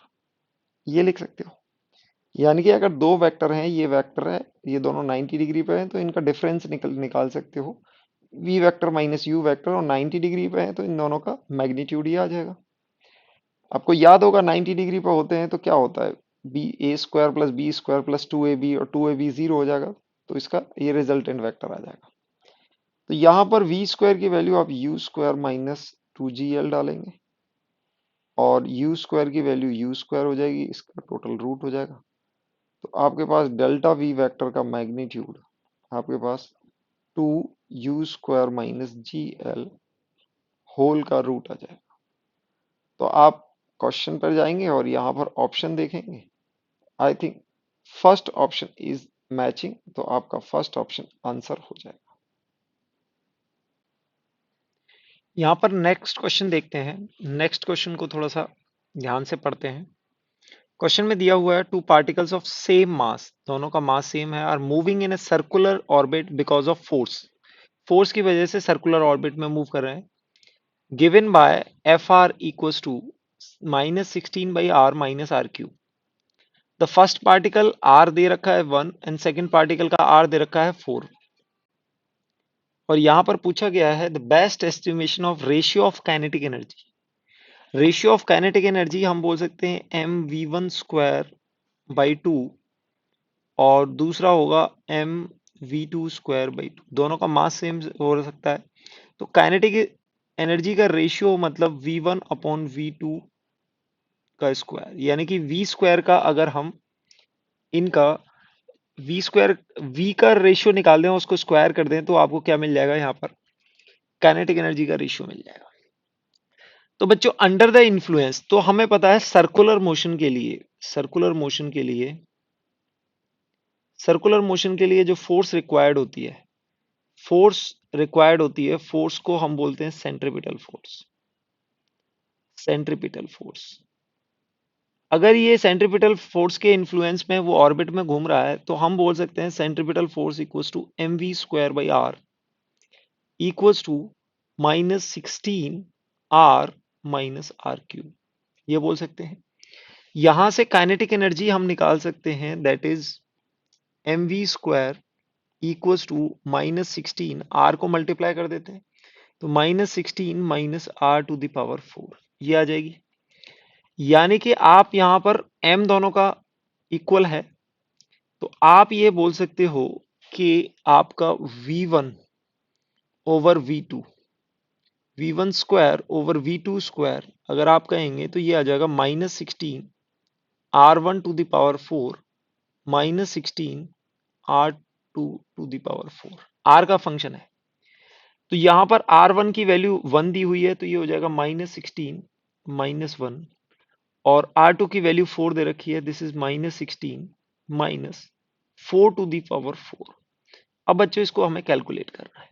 ये लिख सकते हो। यानी कि अगर दो वेक्टर हैं, ये वेक्टर है, ये दोनों 90 डिग्री पे हैं, तो इनका डिफरेंस निकाल सकते हो v vector minus u vector, और 90 डिग्री पे है तो इन दोनों का मैग्नीट्यूड ही आ जाएगा। आपको याद होगा 90 डिग्री पे होते हैं तो क्या होता है, B A square plus B square plus 2ab, और 2ab जीरो हो जाएगा, तो इसका ये रिजल्टेंट वेक्टर आ जाएगा। तो यहाँ पर v स्क्वायर की वैल्यू आप u स्क्वायर माइनस 2gl डालेंगे, और यू स्क्वायर की वैल्यू यू स्क्वायर हो जाएगी, इसका टोटल रूट हो जाएगा। तो आपके पास डेल्टा वी वेक्टर का मैग्नीट्यूड आपके पास 2u² minus G L whole का रूट आ जाएगा। तो आप क्वेश्चन पर जाएंगे और यहाँ पर ऑप्शन देखेंगे। I think first option is matching, तो आपका फर्स्ट ऑप्शन आंसर हो जाएगा। यहाँ पर नेक्स्ट क्वेश्चन देखते हैं। नेक्स्ट क्वेश्चन को थोड़ा सा ध्यान से पढ़ते हैं। क्वेश्चन में दिया हुआ है two particles of same mass, दोनों का मास सेम है, are moving in a circular orbit because of force. Force की वजह से सर्कुलर ऑर्बिट में मूव कर रहे हैं। Given by F R equals to -16/r minus R cube. The first particle R दे रखा है 1 एंड सेकेंड पार्टिकल का आर दे रखा है 4। और यहां पर पूछा गया है the best estimation of ratio of kinetic energy. Ratio of kinetic energy हम बोल सकते हैं mv1²/2 और दूसरा होगा mv2²/2। दोनों का मास सेम हो सकता है, तो काइनेटिक एनर्जी का रेशियो मतलब v1/v2 का स्क्वायर, यानी कि v स्क्वायर का अगर हम इनका v का रेशियो निकाल दें, उसको स्क्वायर कर दें, तो आपको क्या मिल जाएगा, यहाँ पर काइनेटिक एनर्जी का रेशियो मिल जाएगा। तो बच्चों अंडर द इन्फ्लुएंस, तो हमें पता है सर्कुलर मोशन के लिए, सर्कुलर मोशन के लिए जो फोर्स रिक्वायर्ड होती है, फोर्स को हम बोलते हैं सेंट्रीपिटल फोर्स। अगर ये सेंट्रीपिटल फोर्स के इन्फ्लुएंस में वो ऑर्बिट में घूम रहा है, तो हम बोल सकते हैं centripetal force equals to mv²/r equals to -16r minus R cube, ये बोल सकते हैं। यहां से काइनेटिक एनर्जी हम निकाल सकते हैं, that is mv² equals to -16, R को मल्टीप्लाई कर देते हैं, तो -16 minus R to the power 4 ये आ जाएगी। यानी कि आप यहां पर m दोनों का इक्वल है, तो आप ये बोल सकते हो कि आपका v1 over v1² over v2² अगर आप कहेंगे तो ये आ जाएगा -16 r1 to the power 4 -16 r2 to the power 4, r का फंक्शन है। तो यहां पर r1 की वैल्यू 1 दी हुई है, तो ये हो जाएगा -16 -1, और r2 की वैल्यू 4 दे रखी है, this is -16 -4 to the power 4। अब बच्चों इसको हमें कैलकुलेट करना है,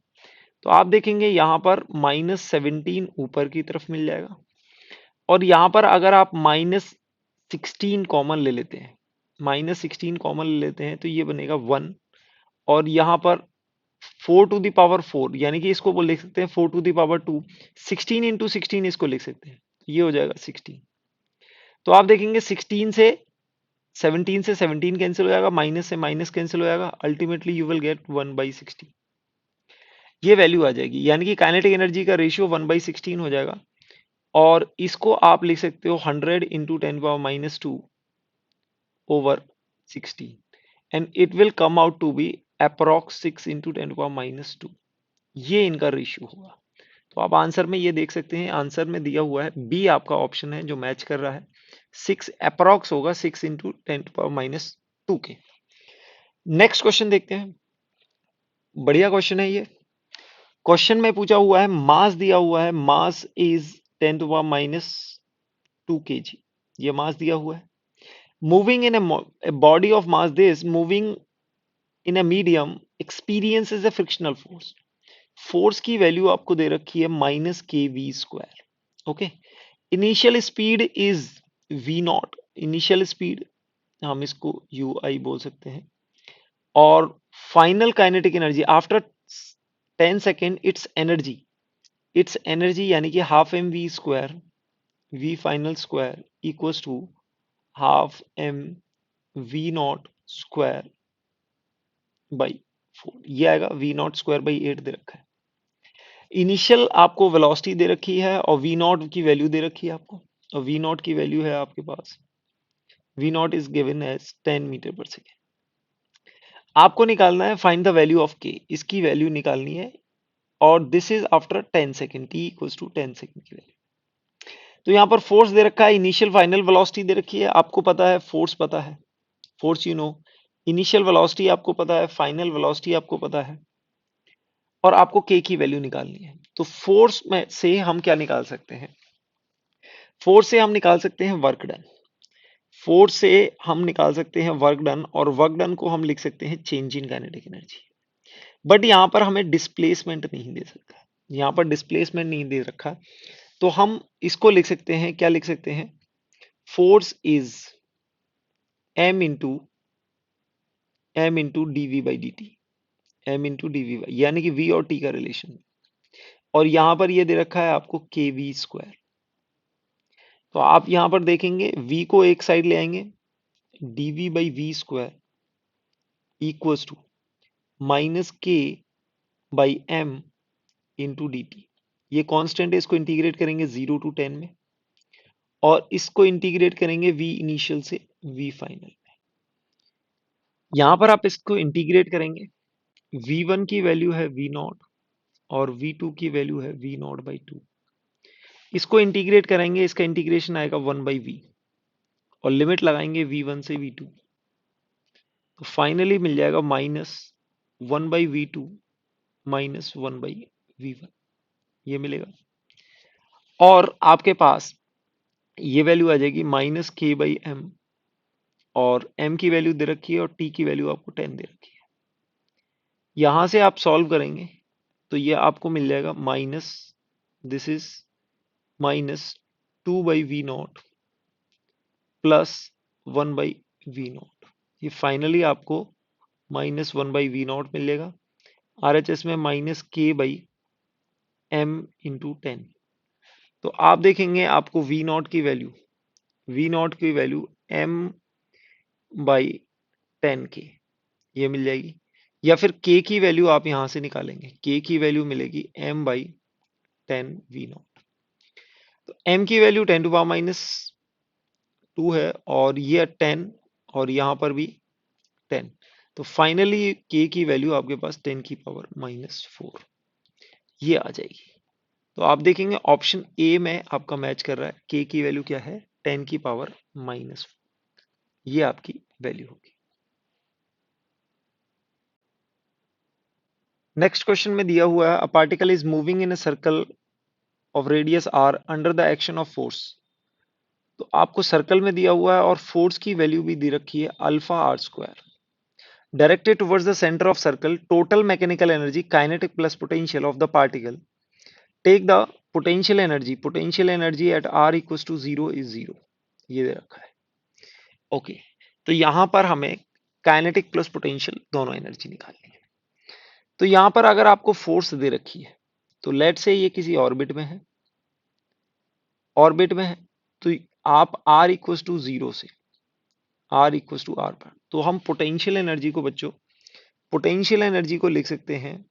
तो आप देखेंगे यहां पर -17 ऊपर की तरफ मिल जाएगा, और यहां पर अगर आप -16 कॉमन ले लेते हैं, तो ये बनेगा 1, और यहां पर 4 टू दी पावर 4, यानी कि इसको लिख सकते हैं 4 टू दी पावर 2, 16 इंटू 16 इसको लिख सकते हैं, ये हो जाएगा 16। तो आप देखेंगे 16 से 17 कैंसिल हो जाएगा, माइनस से माइनस कैंसिल हो जाएगा, अल्टीमेटली यू विल गेट 1/16, ये वैल्यू आ जाएगी। यानी कि काइनेटिक एनर्जी का रेशियो 1/16 हो जाएगा, और इसको आप लिख सकते हो 100 into 10⁻⁻2 over 16, and it will come out to be approx 6 into 10⁻⁻2, ये इनका रेशियो होगा। तो आप आंसर में ये देख सकते हैं, आंसर में दिया हुआ है बी आपका ऑप्शन है जो मैच कर रहा है, 6 अप्रॉक्स होगा 6 इंटू 10⁻⁻2 के। नेक्स्ट क्वेश्चन देखते हैं, बढ़िया क्वेश्चन है ये। क्वेश्चन में पूछा हुआ है, मास दिया हुआ है, मास इज 10⁻⁻2 kg, ये मास दिया हुआ है। Moving in a body of mass this, moving in a medium experiences a frictional force. Force की वैल्यू आपको दे रखी है -kv²। Okay, initial speed is v0, initial speed हम इसको ui बोल सकते हैं, और final kinetic energy after 10 second, it's energy यानी कि half mv², v final square equals to half mv0²/4, ये आएगा v0²/8 दे रखा है। इनिशियल आपको वेलोसिटी दे रखी है, और v0 की वैल्यू दे रखी है आपको, और v0 की वैल्यू है आपके पास, v0 is given as 10 meter पर सेकेंड। आपको निकालना है find the value of k, इसकी वैल्यू निकालनी है, और this is after 10 second, t equals to 10 second की वैल्यू। तो यहाँ पर फोर्स दे रखा है, इनिशियल फाइनल वेलोसिटी दे रखी है, आपको पता है फोर्स पता है, force you know, initial velocity आपको पता है, फाइनल वेलोसिटी आपको पता है, और आपको के की वैल्यू निकालनी है। तो फोर्स में से हम क्या निकाल सकते हैं? फोर्स से हम निकाल सकते हैं वर्क डन। फोर्स से हम निकाल सकते हैं वर्क डन, और वर्क डन को हम लिख सकते हैं change in kinetic energy. But यहाँ पर हमें डिस्प्लेसमेंट नहीं दे सकता, यहाँ पर डिस्प्लेसमेंट नहीं दे रखा, तो हम इसको लिख सकते हैं, क्या लिख सकते हैं? Force is m into dv by dt, m into dv, यानी कि v और t का रिलेशन। और यहां पर ये दे रखा है आपको के वी स्क्वायर। तो आप यहां पर देखेंगे v को एक साइड ले आएंगे, dv by V square equals to minus K by M into D T. ये कांस्टेंट है, इसको इंटीग्रेट करेंगे 0 to 10 में, और इसको इंटीग्रेट करेंगे v इनिशियल से v फाइनल। यहां पर आप इसको इंटीग्रेट करेंगे, v1 की वैल्यू है v नॉट और v2 की वैल्यू है v नॉट बाई टू। इसको इंटीग्रेट करेंगे, इसका इंटीग्रेशन आएगा 1/v, और लिमिट लगाएंगे v1 से v2, तो फाइनली मिल जाएगा -1/v2 -1/v1, ये मिलेगा। और आपके पास ये वैल्यू आ जाएगी -k/m, और m की वैल्यू दे रखी है और t की वैल्यू आपको 10 दे रखी है। यहां से आप सॉल्व करेंगे तो ये आपको मिल जाएगा minus, this is -2/v0 plus 1/v0। ये फाइनली आपको -1/v0 मिलेगा। RHS में -k/m/10। तो आप देखेंगे आपको v0 की वैल्यू m/10k ये मिल जाएगी, या फिर k की वैल्यू आप यहां से निकालेंगे, k की वैल्यू मिलेगी m/10v0। तो m की वैल्यू 10⁻⁻2 है, और ये 10, और यहां पर भी 10। तो फाइनली k की वैल्यू आपके पास 10⁻⁻4 ये आ जाएगी। तो आप देखेंगे ऑप्शन ए में आपका मैच कर रहा है, k की वैल्यू क्या है? 10⁻⁻4, ये आपकी वैल्यू होगी। नेक्स्ट क्वेश्चन में दिया हुआ है, a particle is moving in a circle of radius r under the action of force. तो आपको सर्कल में दिया हुआ है और फोर्स की वैल्यू भी दी रखी है alpha R square, directed towards the centre of circle, total mechanical energy kinetic plus potential of the particle, take the potential energy at r equals to 0 is 0, ये दे रखा है। ओके, तो यहां पर हमें काइनेटिक प्लस पोटेंशियल दोनों energy निकालनी है। तो यहां पर अगर आपको फोर्स दे रखी है, तो लेट से ये किसी ऑर्बिट में है, तो आप r इक्वल्स टू 0 से r पर, तो हम पोटेंशियल एनर्जी को बच्चों, पोटेंशियल एनर्जी को लिख सकते हैं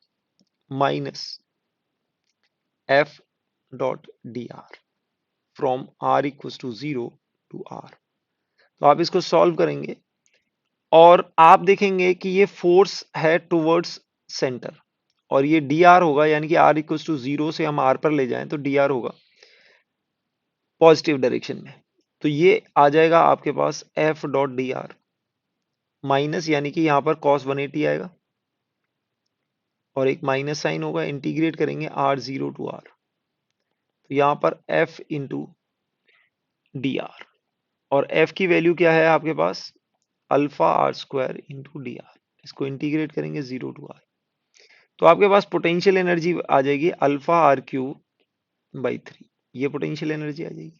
minus F dot D R from r equals to 0 to r। तो आप इसको सॉल्व करेंगे और आप देखेंगे कि ये फोर्स है टुवर्ड्स सेंटर, और ये डी आर होगा, यानी कि r इक्वल्स टू 0 से हम r पर ले जाएं तो डी आर होगा पॉजिटिव डायरेक्शन में। तो ये आ जाएगा आपके पास F dot D R minus, यानी कि यहाँ पर cos 180 आएगा, और एक माइनस साइन होगा, इंटीग्रेट करेंगे r0 टू r, तो यहाँ पर f इंटू डी आर, और f की वैल्यू क्या है आपके पास? Alpha R square into D R, इसको इंटीग्रेट करेंगे 0 टू r, तो आपके पास पोटेंशियल एनर्जी आ जाएगी अल्फा आर क्यूब बाई 3, ये पोटेंशियल एनर्जी आ जाएगी।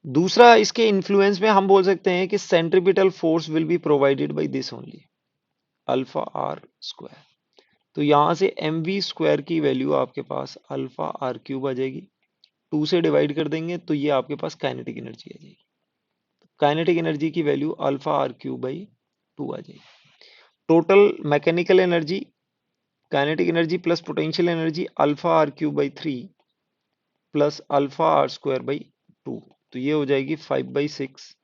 दूसरा, इसके इन्फ्लुएंस में हम बोल सकते हैं कि centripetal force will be provided by this only, alpha R square. तो यहां से एम वी स्क्वायर की वैल्यू आपके पास अल्फा आर क्यूब आ जाएगी, 2 से डिवाइड कर देंगे तो ये आपके पास काइनेटिक एनर्जी आ जाएगी। काइनेटिक एनर्जी की value alpha R cube by 2 आ जाएगी। Total mechanical energy, kinetic energy plus potential energy alpha R cube by 3 plus alpha R square by 2, तो ये हो जाएगी 5/6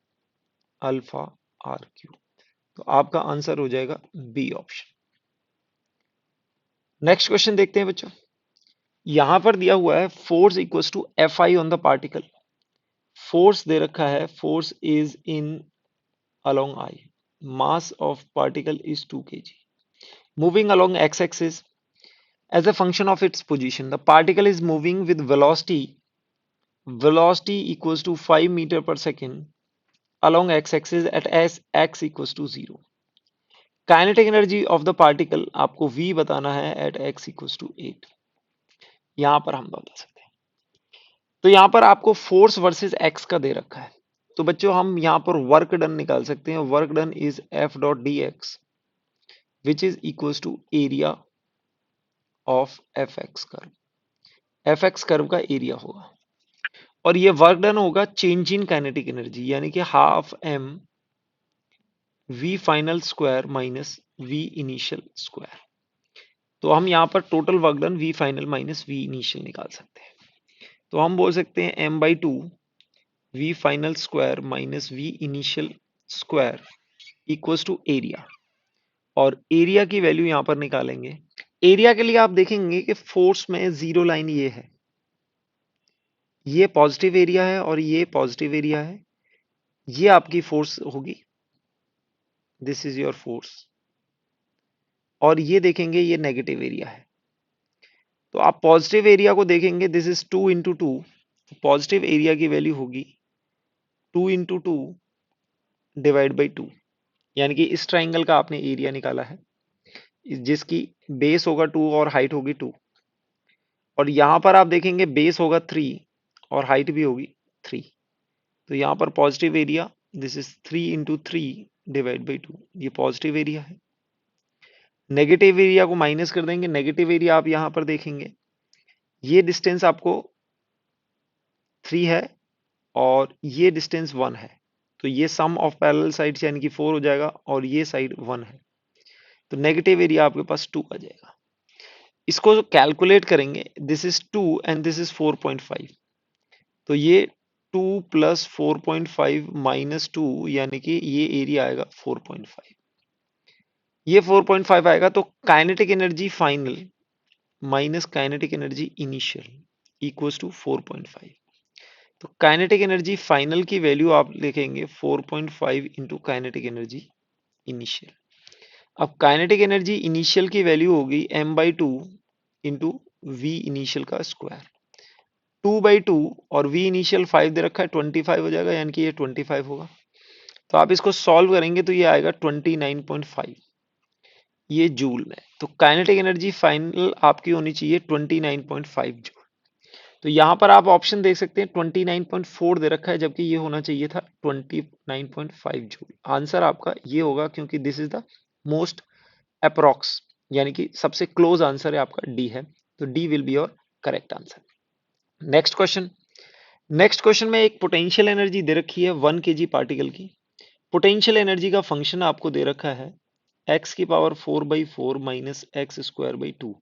अल्फा आर क्यूब। तो आपका आंसर हो जाएगा बी ऑप्शन। नेक्स्ट क्वेश्चन देखते हैं बच्चों। यहां पर दिया हुआ है force equals to F I on the particle. Force दे रखा है, force is in along I. Mass of particle is 2 kg. Moving along x-axis as a function of its position, the particle is moving with velocity equals to 5 meter per second along x-axis at s x equals to 0. Kinetic energy of the particle आपको v बताना है at x equals to 8. यहां पर हम बता सकते हैं। तो यहां पर आपको फोर्स वर्सेस x का दे रखा है, तो बच्चों हम यहां पर वर्क डन निकाल सकते हैं। Work done is f dot D X which is equals to area of F X curve. F X curve का एरिया होगा और ये वर्क डन होगा चेंज इन काइनेटिक एनर्जी, यानी कि half M V final square minus V initial square. तो हम यहाँ पर total work done V final minus V initial निकाल सकते हैं। तो हम बोल सकते हैं M by two we final square minus V initial square equals to area, और एरिया की वैल्यू यहाँ पर निकालेंगे। एरिया के लिए आप देखेंगे कि फोर्स में जीरो लाइन ये है, ये पॉजिटिव एरिया है और ये पॉजिटिव एरिया है, ये आपकी फोर्स होगी, दिस इज योर फोर्स। और ये देखेंगे ये नेगेटिव एरिया है, तो आप पॉजिटिव एरिया को देखेंगे, this is 2 into two, positive area की वैल्यू होगी 2 इंटू टू डिवाइड बाई 2, यानी कि इस ट्राइंगल का आपने एरिया निकाला है जिसकी बेस होगा 2 और हाइट होगी 2, और यहां पर आप देखेंगे बेस होगा 3 और हाइट भी होगी 3, तो यहाँ पर positive area this is 3 into three divide by 2, ये पॉजिटिव एरिया है। नेगेटिव एरिया को माइनस कर देंगे, नेगेटिव एरिया आप यहाँ पर देखेंगे ये डिस्टेंस आपको 3 है और ये डिस्टेंस 1 है, तो ये सम ऑफ पैरेलल साइड्स यानी कि 4 हो जाएगा और ये साइड 1 है, तो नेगेटिव एरिया आपके पास 2 आ जाएगा। इसको कैलकुलेट करेंगे, this is 2 and this is 4.5, तो ये 2 प्लस 4.5 माइनस 2 यानी कि ये एरिया आएगा 4.5, ये 4.5 आएगा। तो kinetic energy final minus kinetic energy initial equals to 4.5, तो काइनेटिक एनर्जी फाइनल की वैल्यू आप लिखेंगे 4.5 इंटू काइनेटिक एनर्जी इनिशियल। अब काइनेटिक एनर्जी इनिशियल की वैल्यू होगी m by two into V initial का स्क्वायर, 2 बाई टू और v इनिशियल 5 दे रखा है, 25 हो जाएगा, यानी कि ये 25 होगा। तो आप इसको सॉल्व करेंगे तो ये आएगा 29.5, ये जूल में। तो काइनेटिक एनर्जी फाइनल आपकी होनी चाहिए 29.5 जूल। तो यहां पर आप ऑप्शन देख सकते हैं 29.4 दे रखा है, जबकि ये होना चाहिए था 29.5 जूल। आंसर आपका ये होगा क्योंकि this is the most approx, यानी कि सबसे क्लोज आंसर है आपका डी है, तो D will be your correct answer. Next question. Next question में एक पोटेंशियल एनर्जी दे रखी है 1 kg पार्टिकल की। पोटेंशियल एनर्जी का फंक्शन आपको दे रखा है x की power 4/4 minus X square by 2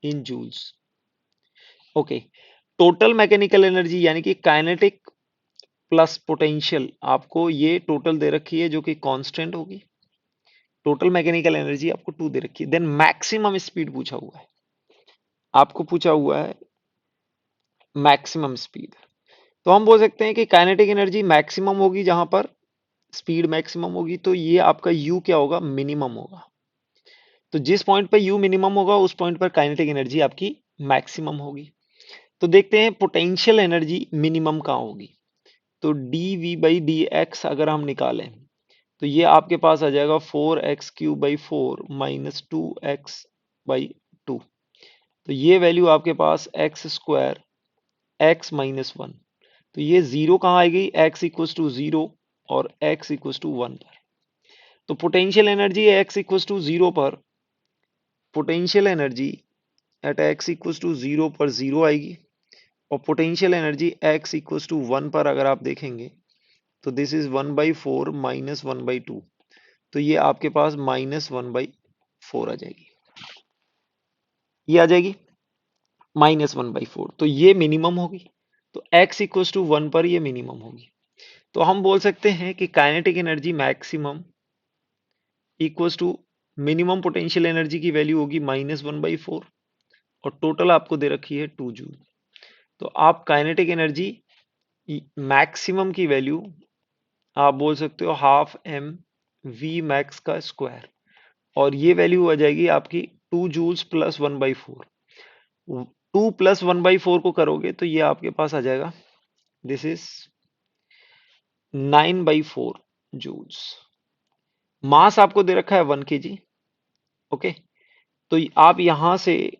in joules. Okay, total mechanical energy यानी कि काइनेटिक प्लस पोटेंशियल आपको ये टोटल दे रखी है जो कि कांस्टेंट होगी। टोटल मैकेनिकल एनर्जी आपको 2 दे रखी है। देन मैक्सिमम स्पीड पूछा हुआ है, आपको पूछा हुआ है मैक्सिमम स्पीड। तो हम बोल सकते हैं कि काइनेटिक एनर्जी मैक्सिमम होगी जहां पर स्पीड मैक्सिमम होगी, तो ये आपका u क्या होगा, मिनिमम होगा। तो जिस पॉइंट पर u मिनिमम होगा उस पॉइंट पर काइनेटिक एनर्जी आपकी मैक्सिमम होगी। तो देखते हैं पोटेंशियल एनर्जी मिनिमम कहाँ होगी। तो dv बाई डी एक्स अगर हम निकालें तो ये आपके पास आ जाएगा 4x cube by 4 minus 2x by 2, तो ये वैल्यू आपके पास एक्स स्क्वायर x माइनस 1, तो ये जीरो कहाँ आएगी, x इक्वल्स टू 0 और x इक्वल्स टू 1 पर। तो potential energy x equals to 0 पर, potential energy at x equals to 0 पर 0 आएगी, और potential energy x equals to 1 पर अगर आप देखेंगे तो दिस इज 1/4 माइनस 1/2, तो ये आपके पास माइनस 1/4 आ जाएगी, ये आ जाएगी माइनस 1/4, तो ये मिनिमम होगी। तो x इक्वल्स टू 1 पर ये मिनिमम होगी। तो हम बोल सकते हैं कि kinetic energy maximum equals to minimum potential energy की वैल्यू होगी माइनस 1/4, और टोटल आपको दे रखी है 2 जूल। तो आप काइनेटिक एनर्जी मैक्सिमम की वैल्यू आप बोल सकते हो हाफ एम वी मैक्स का स्क्वायर, और ये वैल्यू आ जाएगी आपकी 2 जूल्स प्लस 1/4। 2 प्लस 1/4 को करोगे तो ये आपके पास आ जाएगा, दिस इज 9/4 जूल्स। मास आपको दे रखा है 1 केजी। ओके, तो आप यहां से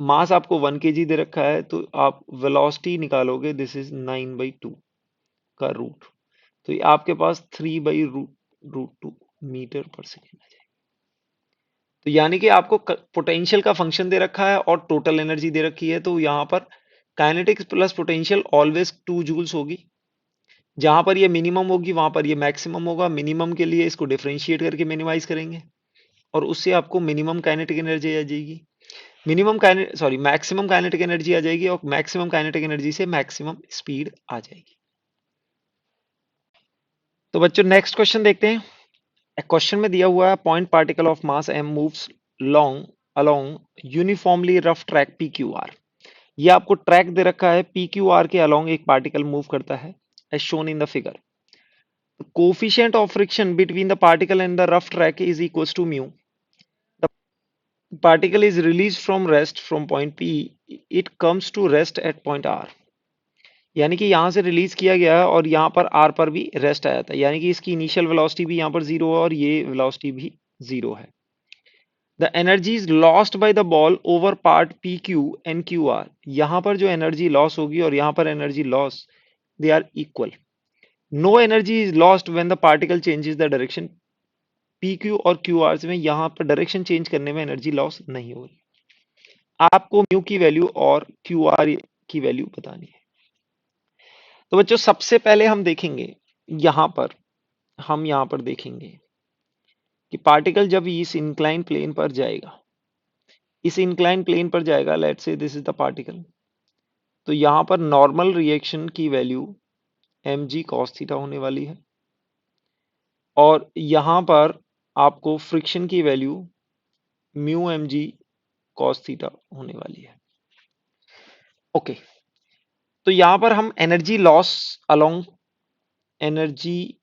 मास आपको 1 केजी दे रखा है, तो आप वेलोसिटी निकालोगे, दिस इज 9/2 का रूट, तो ये आपके पास 3/√2 मीटर पर सेकेंड आ जाएगा। तो यानी कि आपको पोटेंशियल का फंक्शन दे रखा है और टोटल एनर्जी दे रखी है, तो यहाँ पर kinetics plus potential always 2 joules होगी। जहां पर ये मिनिमम होगी वहां पर ये मैक्सिमम होगा। मिनिमम के लिए इसको डिफरेंशिएट करके मिनिमाइज करेंगे और उससे आपको मिनिमम काइनेटिक एनर्जी आ जाएगी। मैक्सिमम काइनेटिक एनर्जी आ जाएगी, और मैक्सिमम काइनेटिक एनर्जी से मैक्सिमम स्पीड आ जाएगी। तो बच्चों नेक्स्ट क्वेश्चन देखते हैं। क्वेश्चन में दिया हुआ है point particle of mass m moves long along uniformly rough track PQR। ये आपको ट्रैक दे रखा है, PQR के अलोंग एक पार्टिकल मूव करता है as shown in the figure. Coefficient of friction between the particle and the rough track is equals to mu. The particle is release from rest from point P, it comes to rest at point R। यानी कि यहां से release किया गया है और यहाँ पर R पर भी रेस्ट आया था, यानी कि इसकी इनिशियल वेलोसिटी भी यहाँ पर 0 है और ये वेलोसिटी भी 0 है। The energy is lost by the ball over part PQ and QR। यहाँ पर जो एनर्जी लॉस होगी और यहाँ पर energy loss, they are equal. No energy is lost when the particle changes the direction. PQ और QR में यहाँ पर डायरेक्शन चेंज करने में एनर्जी लॉस नहीं हो रही। आपको म्यू की वैल्यू और QR की वैल्यू बतानी है। तो बच्चों सबसे पहले हम देखेंगे यहाँ पर, हम यहाँ पर देखेंगे कि पार्टिकल जब इस इंक्लाइन प्लेन पर जाएगा, इस इंक्लाइन प्लेन पर जाएगा, let's say this is the particle, तो यहाँ पर नॉर्मल रिएक्शन की वैल्यू mg cos थीटा होने वाली है, और यहाँ पर आपको फ्रिक्शन की value mu mg cos theta होने वाली है। ओके, तो यहाँ पर हम energy loss along, energy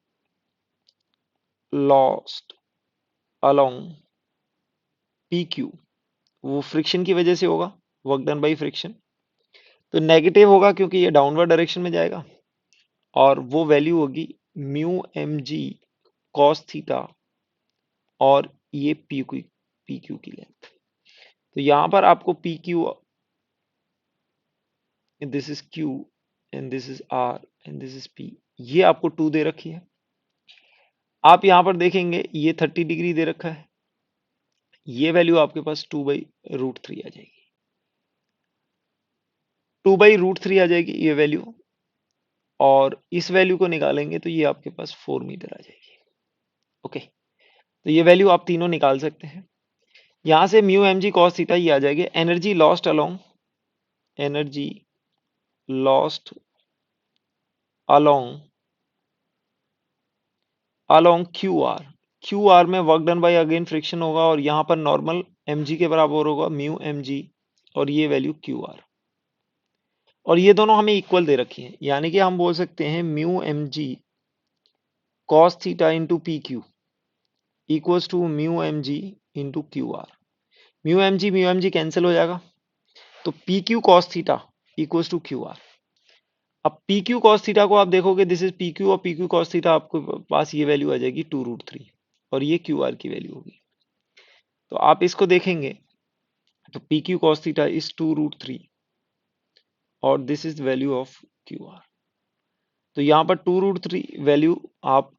lost along PQ, वो फ्रिक्शन की वजह से होगा, वर्क डन बाई फ्रिक्शन, तो नेगेटिव होगा क्योंकि ये डाउनवर्ड डायरेक्शन में जाएगा, और वो वैल्यू होगी म्यू mg cos थीटा, और ये PQ की लेंथ। तो यहां पर आपको PQ, this is Q and this is R and this is P, ये आपको 2 दे रखी है। आप यहां पर देखेंगे ये 30 डिग्री दे रखा है, ये वैल्यू आपके पास 2/√3 आ जाएगी, 2/√3 आ जाएगी ये वैल्यू, और इस वैल्यू को निकालेंगे तो ये आपके पास 4 मीटर आ जाएगी। ओके, तो ये वैल्यू आप तीनों निकाल सकते हैं। यहां से म्यू mg cos थीटा ये आ जाएगी। Energy lost along, energy lost along along Q R में work done by again friction होगा, और यहाँ पर नॉर्मल mg के बराबर होगा म्यू mg, और ये वैल्यू QR, और ये दोनों हमें इक्वल दे रखी है, यानी कि हम बोल सकते हैं mu mg cos theta into PQ equals to mu mg into QR। Mu mg cancel हो जाएगा, तो PQ cos theta equals to QR। अब PQ cos थीटा को आप देखोगे, दिस इज PQ, और PQ cos थीटा आपके पास ये वैल्यू आ जाएगी 2√3, और ये QR की वैल्यू होगी। तो आप इसको देखेंगे तो PQ cos थीटा इज 2√3, और this is value of QR। तो यहाँ पर 2√3 वैल्यू आप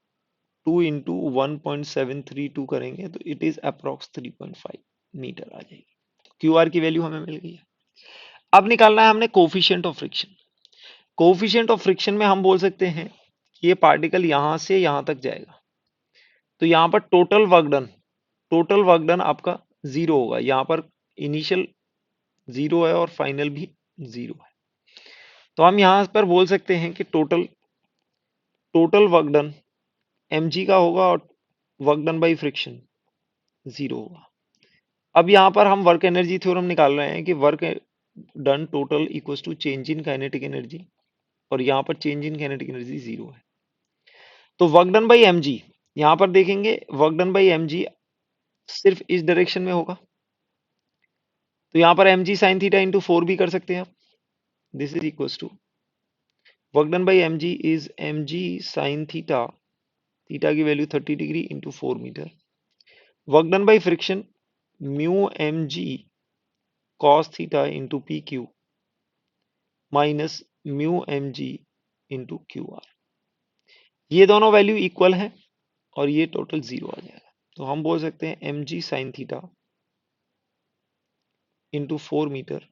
2 इंटू 1.732 करेंगे तो इट इज अप्रोक्स 3.5 मीटर आ जाएगी। QR की वैल्यू हमें मिल गई है। अब निकालना है हमने coefficient of friction. Coefficient of friction में हम बोल सकते हैं कि ये पार्टिकल यहां से यहां तक जाएगा, तो यहाँ पर टोटल वर्क डन आपका 0 होगा। यहाँ पर इनिशियल 0 है और फाइनल भी 0 है, तो हम यहां पर बोल सकते हैं कि टोटल वर्क डन mg का होगा, और वर्क डन बाई फ्रिक्शन 0 होगा। अब यहाँ पर हम वर्क एनर्जी थ्योरम निकाल रहे हैं कि work done total equals to change in kinetic energy, और यहाँ पर चेंज इन काइनेटिक एनर्जी 0 है। तो work done by M G, यहाँ पर देखेंगे work done by M G सिर्फ इस डायरेक्शन में होगा, तो यहाँ पर M G sine theta into 4 भी कर सकते हैं आप। This is equals to work done by M G is M G sine theta, theta की value 30 degree into 4 metre. Work done by friction mu M G cos theta into P Q minus mu M G into Q R. ये दोनों value equal है और ये total 0 आ जाएगा। तो हम बोल सकते हैं M G sine theta into 4 meter,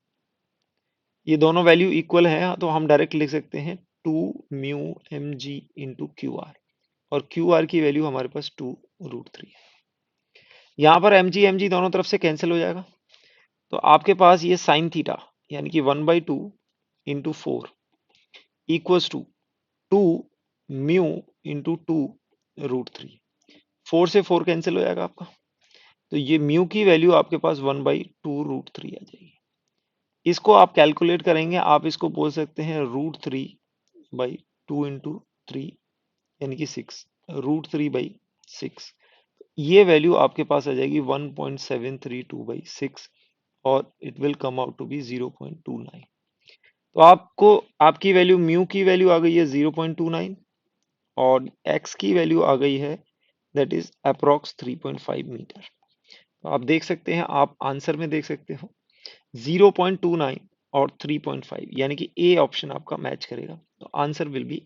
ये दोनों वैल्यू इक्वल है, तो हम डायरेक्ट लिख सकते हैं 2 mu M G into Q R, और क्यू आर की वैल्यू हमारे पास 2√3 है। यहाँ पर एम जी दोनों तरफ से कैंसिल हो जाएगा, तो आपके पास ये साइन थीटा यानी कि 1/2 into 4 equals to 2 mu into 2√3। 4 से 4 कैंसिल हो जाएगा आपका, तो ये म्यू की वैल्यू आपके पास 1/2√3 आ जाएगी। इसको आप कैलकुलेट करेंगे, आप इसको बोल सकते हैं √3/2 इंटू 3 यानी कि 6, √3/6। ये वैल्यू आपके पास आ जाएगी 1.732/6 और it will come out to be 0.29। तो आपको आपकी वैल्यू म्यू की वैल्यू आ गई है 0.29 और एक्स की वैल्यू आ गई है दैट इज अप्रोक्स 3.5 मीटर। तो आप देख सकते हैं, आप आंसर में देख सकते हो 0.29 और 3.5 यानी कि ए ऑप्शन आपका मैच करेगा। तो आंसर विल बी